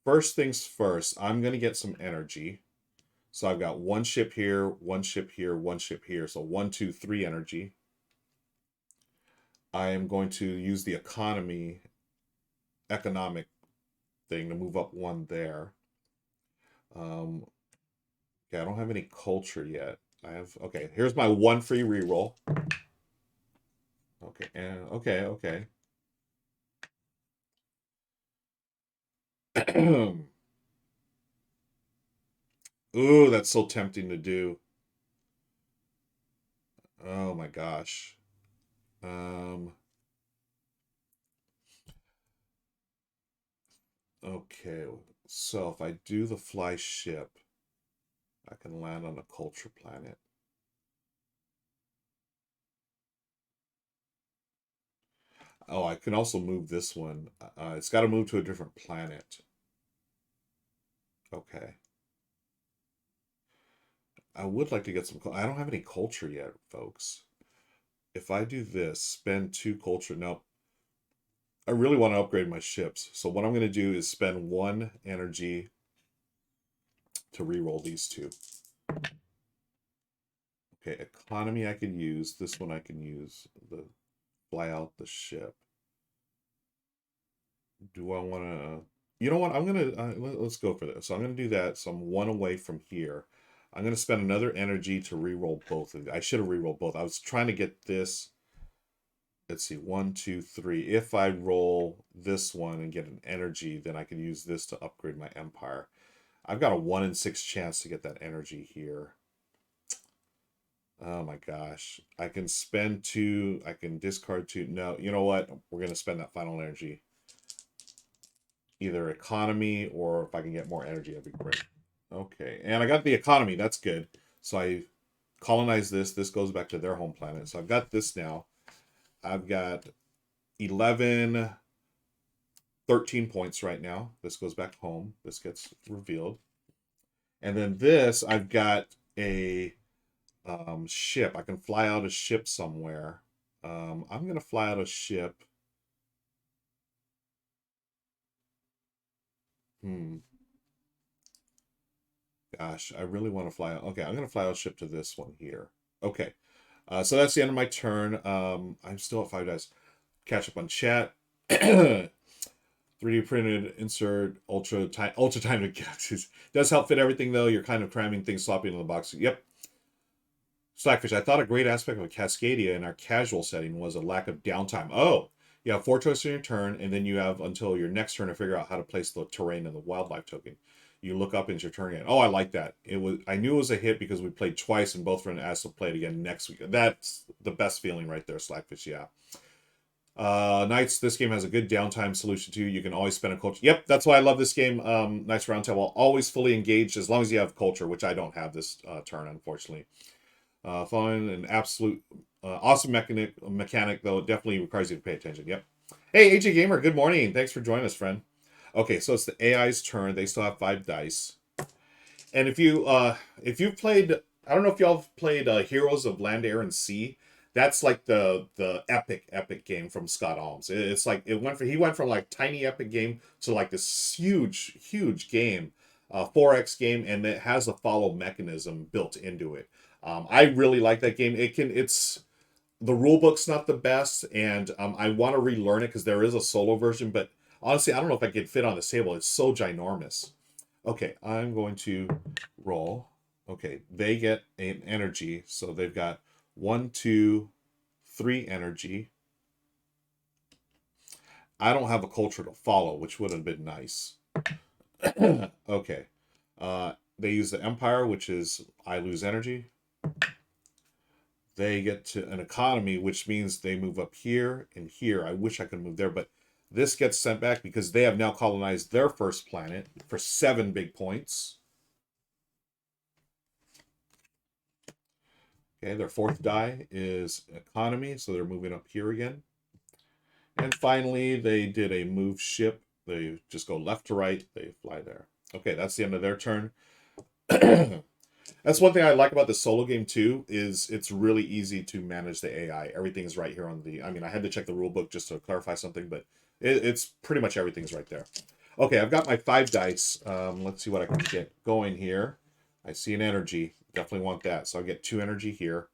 First things first, I'm going to get some energy. So I've got 1 ship here, 1 ship here, 1 ship here. So 1, 2, 3 energy. I am going to use the economic thing to move up 1 there. Okay, I don't have any culture yet. Okay, here's my 1 free reroll. Okay, and okay. Ooh, that's so tempting to do. Oh my gosh. Okay, so if I do the fly ship, I can land on a culture planet. Oh, I can also move this one. It's got to move to a different planet. Okay. I would like to get some. I don't have any culture yet, folks. If I do this, spend 2 culture. Now, I really want to upgrade my ships. So what I'm going to do is spend 1 energy to reroll these 2. Okay, economy I can use. This one I can use. The fly out the ship. Do I want to? You know what? I'm gonna let's go for this. So I'm gonna do that. So I'm 1 away from here. I'm gonna spend another energy to reroll both of these. I should have rerolled both. I was trying to get this. Let's see, 1, 2, 3. If I roll this one and get an energy, then I can use this to upgrade my empire. I've got a 1 in 6 chance to get that energy here. Oh my gosh. I can spend 2. I can discard 2. No, you know what? We're gonna spend that final energy. Either economy or if I can get more energy, that'd be great. Okay, and I got the economy. That's good. So I colonize this. This goes back to their home planet. So I've got this now. I've got 11, 13 points right now. This goes back home. This gets revealed. And then this, I've got a ship. I can fly out a ship somewhere. I'm going to fly out a ship. Gosh, I really want to fly out. Okay, I'm going to fly out a ship to this one here. Okay. So that's the end of my turn. I'm still at 5 dice. Catch up on chat. 3D printed insert ultra tiny Galaxies. Does help fit everything though. You're kind of cramming things sloppy into the box. Yep. Slackfish. I thought a great aspect of Cascadia in our casual setting was a lack of downtime. Oh, you have 4 choices in your turn, and then you have until your next turn to figure out how to place the terrain and the wildlife token. You look up into your turn again. Oh, I like that. I knew it was a hit because we played twice and both friends asked to play it again next week. That's the best feeling right there, Slackfish. Yeah. Knights, this game has a good downtime solution too. You can always spend a culture. Yep, that's why I love this game. Knights Roundtable, always fully engaged as long as you have culture, which I don't have this turn, unfortunately. Following an absolute awesome mechanic, though, it definitely requires you to pay attention. Yep. Hey, AJ Gamer, good morning. Thanks for joining us, friend. Okay, so it's the AI's turn. They still have 5 dice. And if you've played, I don't know if y'all have played Heroes of Land, Air, and Sea. That's like the epic game from Scott Alms. It's like he went from like tiny epic game to like this huge game, 4X game, and it has a follow mechanism built into it. I really like that game. It's the rule book's not the best, and I want to relearn it because there is a solo version, but honestly, I don't know if I could fit on this table. It's so ginormous. Okay, I'm going to roll. Okay, they get an energy, so they've got 1, 2, 3 energy. I don't have a culture to follow, which would have been nice. Okay. they use the Empire, which is I lose energy. They get to an economy, which means they move up here and here. I wish I could move there, but this gets sent back because they have now colonized their first planet for 7 big points. Okay, their fourth die is economy, so they're moving up here again. And finally, they did a move ship. They just go left to right. They fly there. Okay, that's the end of their turn. That's one thing I like about the solo game too, is it's really easy to manage the AI. Everything's right here on the, I mean, I had to check the rule book just to clarify something, but it's pretty much everything's right there. Okay, I've got my 5 dice. Let's see what I can get going here. I see an energy. Definitely want that. So I'll get 2 energy here.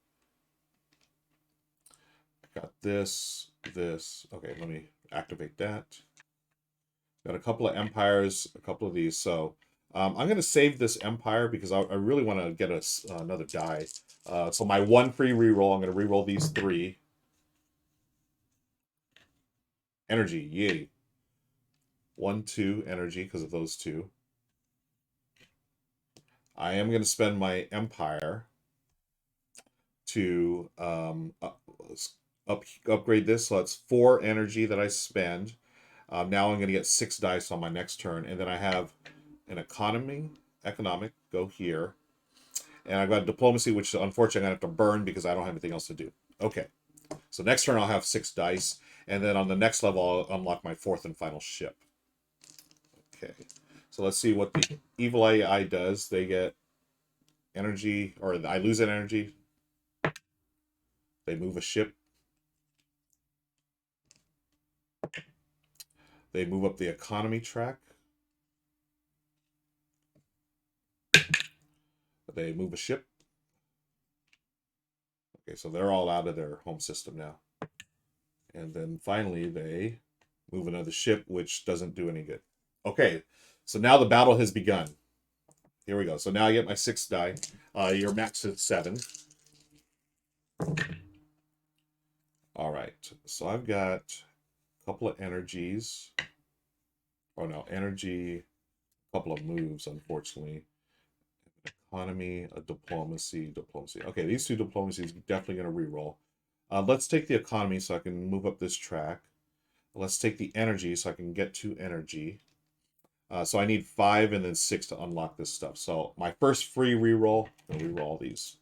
Got this, this. Okay, let me activate that. Got a couple of empires, a couple of these. So I'm going to save this empire because I really want to get another die. So my 1 free reroll, I'm going to reroll these 3. Energy, yay. 1, 2 energy because of those 2. I am going to spend my empire to upgrade this. So that's 4 energy that I spend. Now I'm going to get 6 dice on my next turn. And then I have an economic, go here. And I've got diplomacy, which unfortunately I'm going to have to burn because I don't have anything else to do. Okay. So next turn I'll have 6 dice. And then on the next level I'll unlock my 4th and final ship. Okay. So let's see what the evil AI does. They get energy, or I lose an energy. They move a ship. They move up the economy track. They move a ship. Okay, so they're all out of their home system now. And then finally they move another ship, which doesn't do any good. Okay, so now the battle has begun. Here we go. So now I get my 6 die. Your max is 7. All right, so I've got a couple of energies. Oh no, energy, a couple of moves, unfortunately. Economy, a diplomacy. Okay, these 2 diplomacies definitely going to reroll. Let's take the economy so I can move up this track. Let's take the energy so I can get 2 energy. So I need 5 and then 6 to unlock this stuff. So my first free reroll, I'll reroll all these.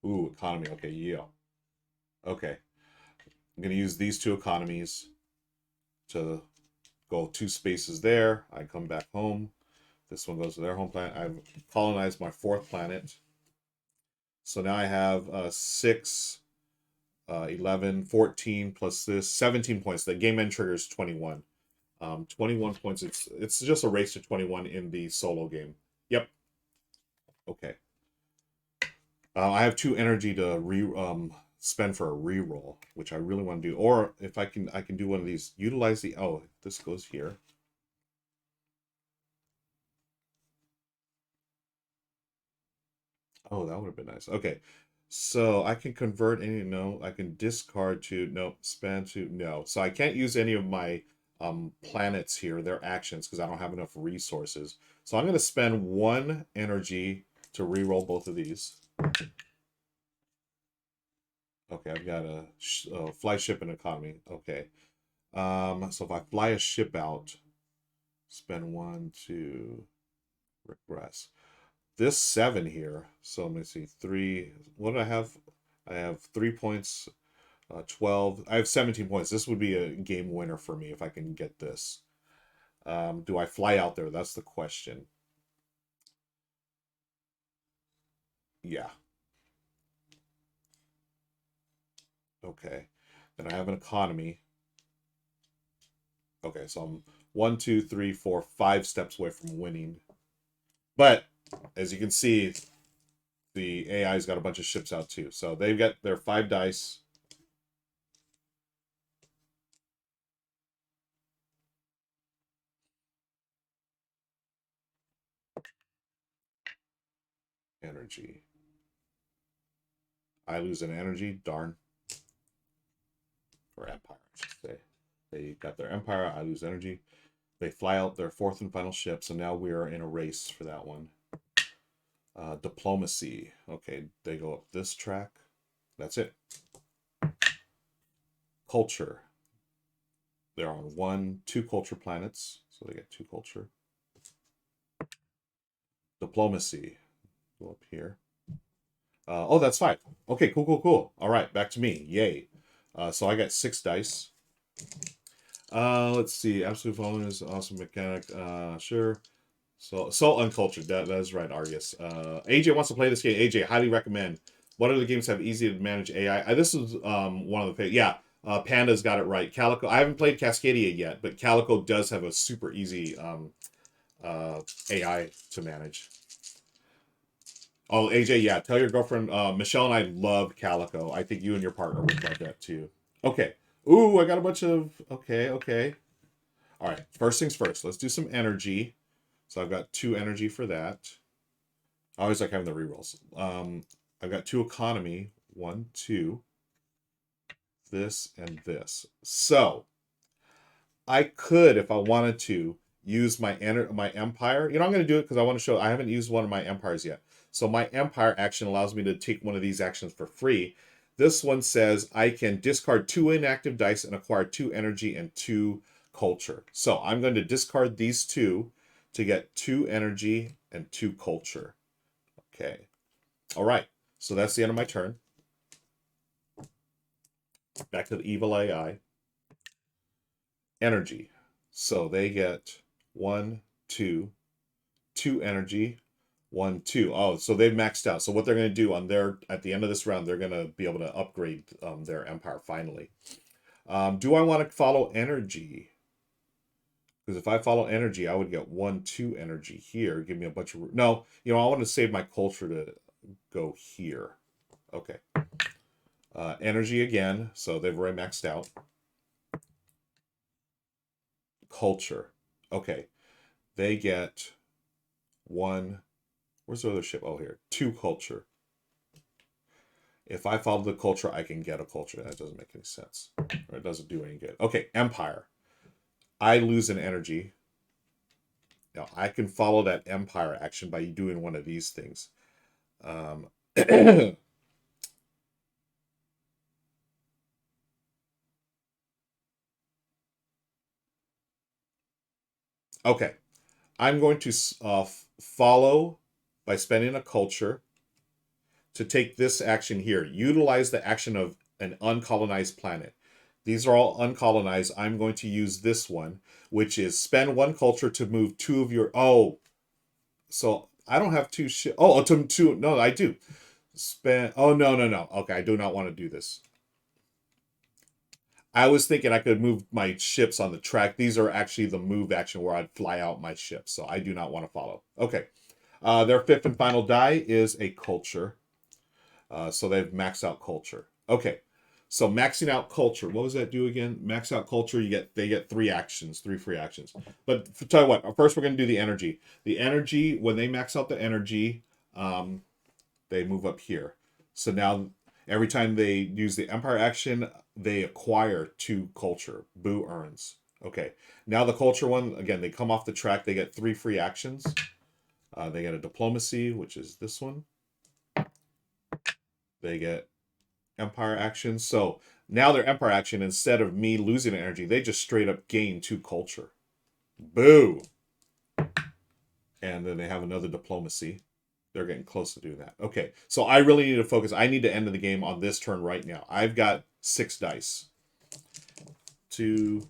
Ooh, economy. Okay, yeah. Okay. I'm going to use these 2 economies to go 2 spaces there. I come back home. This one goes to their home planet. I've colonized my 4th planet. So now I have 6, 11, 14 plus this, 17 points. The game end trigger is 21. 21 points. It's just a race to 21 in the solo game. Yep. Okay. I have 2 energy to spend for a reroll, which I really want to do. Or if I can do one of these. Utilize the, oh, this goes here. Oh, that would have been nice. Okay. So I can convert any, no, I can discard to, no, spend to, no. So I can't use any of my planets here, their actions, because I don't have enough resources. So I'm going to spend 1 energy to reroll both of these. Okay, I've got a fly ship and economy. Okay. So if I fly a ship out, spend 1 to regress. This 7 here, so let me see, 3, what do I have? I have 3 points, 12, I have 17 points. This would be a game winner for me if I can get this. Do I fly out there? That's the question. Yeah. Okay. Then I have an economy. Okay, so I'm 1, 2, 3, 4, 5 steps away from winning. But as you can see, the AI's got a bunch of ships out too. So they've got their 5 dice. Energy. I lose an energy. Darn. Or empire, I should say. They got their empire. I lose energy. They fly out their fourth and final ship, so now we are in a race for that one. Diplomacy. Okay, they go up this track. That's it. Culture. They're on 2 culture planets, so they get 2 culture. Diplomacy. Go up here. Oh, that's 5. Okay, cool, cool, cool. All right, back to me. Yay. So I got 6 dice. Let's see. Absolute following is awesome mechanic. Sure. So uncultured. That is right, Argus. AJ wants to play this game. AJ, highly recommend. What other games have easy to manage AI? This is one of the yeah. Panda's got it right. Calico. I haven't played Cascadia yet, but Calico does have a super easy AI to manage. Oh, AJ, yeah. Tell your girlfriend. Michelle and I loved Calico. I think you and your partner would love that too. Okay. Ooh, I got a bunch of. Okay, okay. All right. First things first. Let's do some energy. So I've got 2 energy for that. I always like having the rerolls. I've got 2 economy. 1, 2. This and this. So I could, if I wanted to, use my empire. You know, I'm going to do it because I want to show I haven't used one of my empires yet. So my empire action allows me to take one of these actions for free. This one says I can discard 2 inactive dice and acquire 2 energy and 2 culture. So I'm going to discard these 2 to get 2 energy and 2 culture. Okay. All right. So that's the end of my turn. Back to the evil AI. Energy. So they get 1, 2, 2 energy, 1, 2. Oh, so they've maxed out. So what they're going to do on their at the end of this round, they're going to be able to upgrade their empire finally. Do I want to follow energy? Because if I follow energy, I would get 1, 2 energy here. Give me a bunch of no. You know, I want to save my culture to go here. Okay. Energy again. So they've already maxed out. Culture. Okay. They get 1. Where's the other ship? Oh, here. 2 culture. If I follow the culture, I can get a culture. That doesn't make any sense. Or it doesn't do any good. Okay, empire. I lose an energy. Now, I can follow that empire action by doing one of these things. Okay. I'm going to follow by spending a culture to take this action here. Utilize the action of an uncolonized planet. These are all uncolonized. I'm going to use this one, which is spend 1 culture to move 2 of your. Oh, so I don't have 2 shit. Oh, two. No, I do. Spend. Oh, no, no, no. Okay, I do not want to do this. I was thinking I could move my ships on the track. These are actually the move action where I'd fly out my ship. So I do not want to follow. Okay. Their 5th and final die is a culture. So they've maxed out culture. Okay. So maxing out culture. What does that do again? Max out culture. They get 3 actions, 3 free actions. But tell you what, first we're going to do the energy. The energy, when they max out the energy, they move up here. So now every time they use the empire action, they acquire 2 culture. Boo earns. Okay. Now the culture one, again, they come off the track. They get 3 free actions. They get a diplomacy, which is this one. They get empire action. So now their empire action, instead of me losing energy, they just straight up gain 2 culture. Boo. And then they have another diplomacy. They're getting close to doing that. Okay, so I really need to focus. I need to end the game on this turn right now. I've got 6 dice. 2,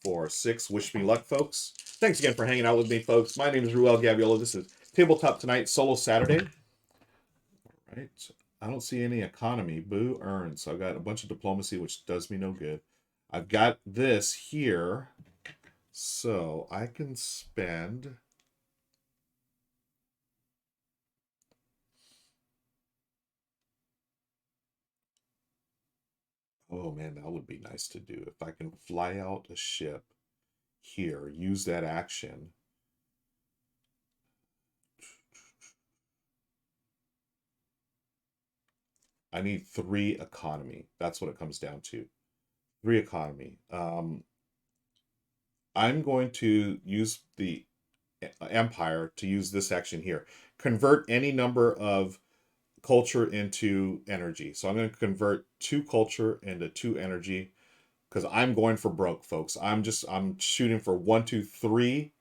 4, 6. Wish me luck, folks. Thanks again for hanging out with me, folks. My name is Ruel Gaviola. This is Tabletop Tonight, Solo Saturday. All right. I don't see any economy. Boo earns. So I've got a bunch of diplomacy, which does me no good. I've got this here. So I can spend. Oh man, that would be nice to do. If I can fly out a ship here, use that action. I need 3 economy. That's what it comes down to. 3 economy. I'm going to use the empire to use this action here. Convert any number of culture into energy. So I'm going to convert 2 culture into 2 energy because I'm going for broke, folks. I'm shooting for 1, 2, 3.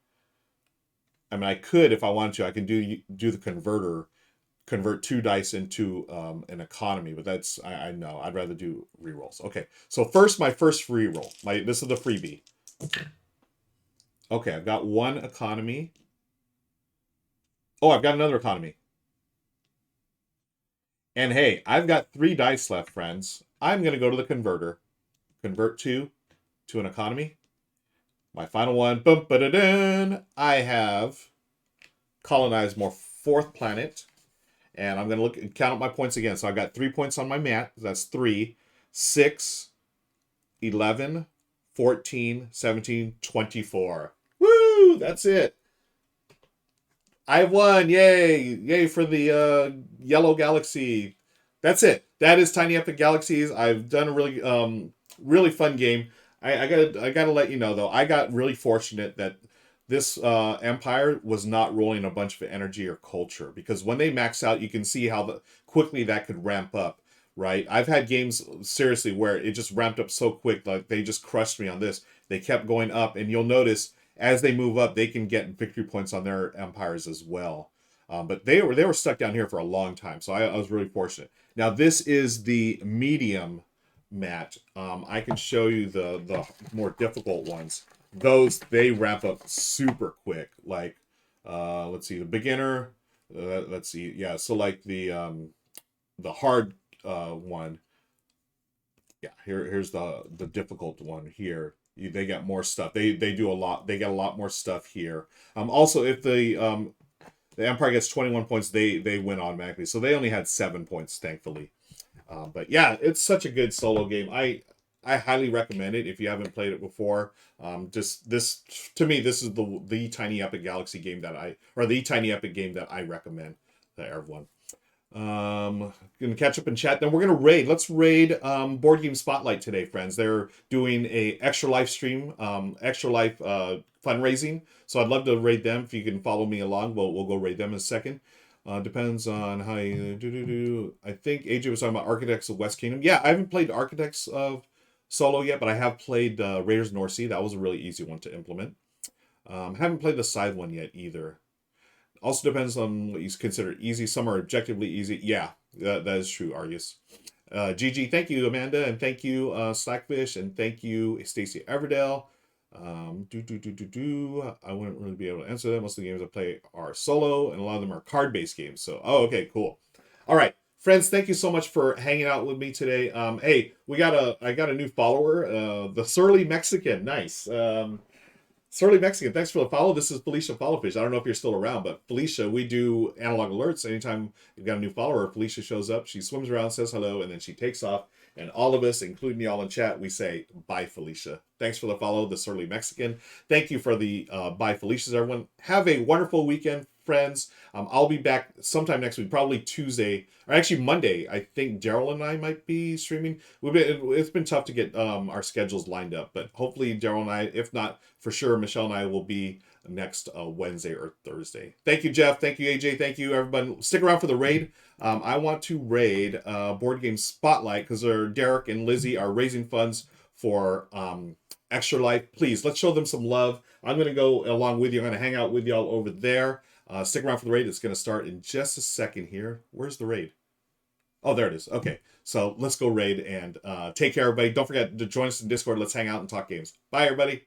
I mean, I could if I wanted to. I can do the converter, convert 2 dice into an economy, but that's I know I'd rather do rerolls. Okay, so first my first reroll. This is the freebie. Okay, I've got 1 economy. Oh, I've got another economy. And hey, I've got 3 dice left, friends. I'm going to go to the converter. Convert 2 to an economy. My final one. Bum, ba-da-dun, I have colonized more 4th planet. And I'm going to look and count up my points again. So I've got 3 points on my mat. That's 3, 6, 11, 14, 17, 24. Woo! That's it. I won. Yay. Yay for the yellow galaxy. That's it. That is Tiny Epic Galaxies. I've done a really fun game. I gotta let you know though, I got really fortunate that this empire was not rolling a bunch of energy or culture, because when they max out, you can see how quickly that could ramp up, right? I've had games seriously where it just ramped up so quick, like they just crushed me on this. They kept going up, and you'll notice as they move up, they can get victory points on their empires as well. But they were stuck down here for a long time, so I was really fortunate. Now this is the medium mat. I can show you the more difficult ones. Those they ramp up super quick. Like let's see, the beginner. Let's see, yeah. So like the hard one. Yeah, here's the difficult one here. They got more stuff. They do a lot. They get a lot more stuff here. Also, if the Empire gets 21 points, they win automatically. So they only had 7 points, thankfully. But yeah, it's such a good solo game. I highly recommend it if you haven't played it before. Just this to me, this is the Tiny Epic Galaxy game the Tiny Epic game that I recommend to everyone. Gonna catch up in chat. Then we're gonna raid. Let's raid Board Game Spotlight today, friends. They're doing a extra life stream, extra life fundraising. So I'd love to raid them. If you can follow me along, we'll go raid them in a second. Depends on how you do. I think AJ was talking about Architects of West Kingdom. Yeah, I haven't played Architects of Solo yet, but I have played Raiders of North Sea. That was a really easy one to implement. Haven't played the side one yet either. Also depends on what you consider easy. Some are objectively easy. Yeah, that is true, Argus. GG, thank you, Amanda, and thank you, Slackfish, and thank you, Stacy Everdale. I wouldn't really be able to answer that. Most of the games I play are solo, and a lot of them are card-based games. So, okay, cool. All right, friends, thank you so much for hanging out with me today. Hey, I got a new follower, the Surly Mexican. Nice. Surly Mexican, thanks for the follow. This is Felicia Followfish. I don't know if you're still around, but Felicia, we do analog alerts. Anytime you've got a new follower, Felicia shows up, she swims around, says hello, and then she takes off. And all of us, including y'all in chat, we say, bye, Felicia. Thanks for the follow, the Surly Mexican. Thank you for the bye, Felicias, everyone. Have a wonderful weekend, friends. I'll be back sometime next week, probably Tuesday, or actually Monday. I think Daryl and I might be streaming. It's been tough to get our schedules lined up, but hopefully Daryl and I, if not, for sure, Michelle and I will be next Wednesday or Thursday. Thank you, Jeff. Thank you, AJ. Thank you, everybody. Stick around for the raid. I want to raid Board Game Spotlight because Derek and Lizzie are raising funds for Extra Life. Please, let's show them some love. I'm going to go along with you. I'm going to hang out with y'all over there. Stick around for the raid. It's going to start in just a second here. Where's the raid? Oh, there it is. Okay, so let's go raid and take care, everybody. Don't forget to join us in Discord. Let's hang out and talk games. Bye, everybody.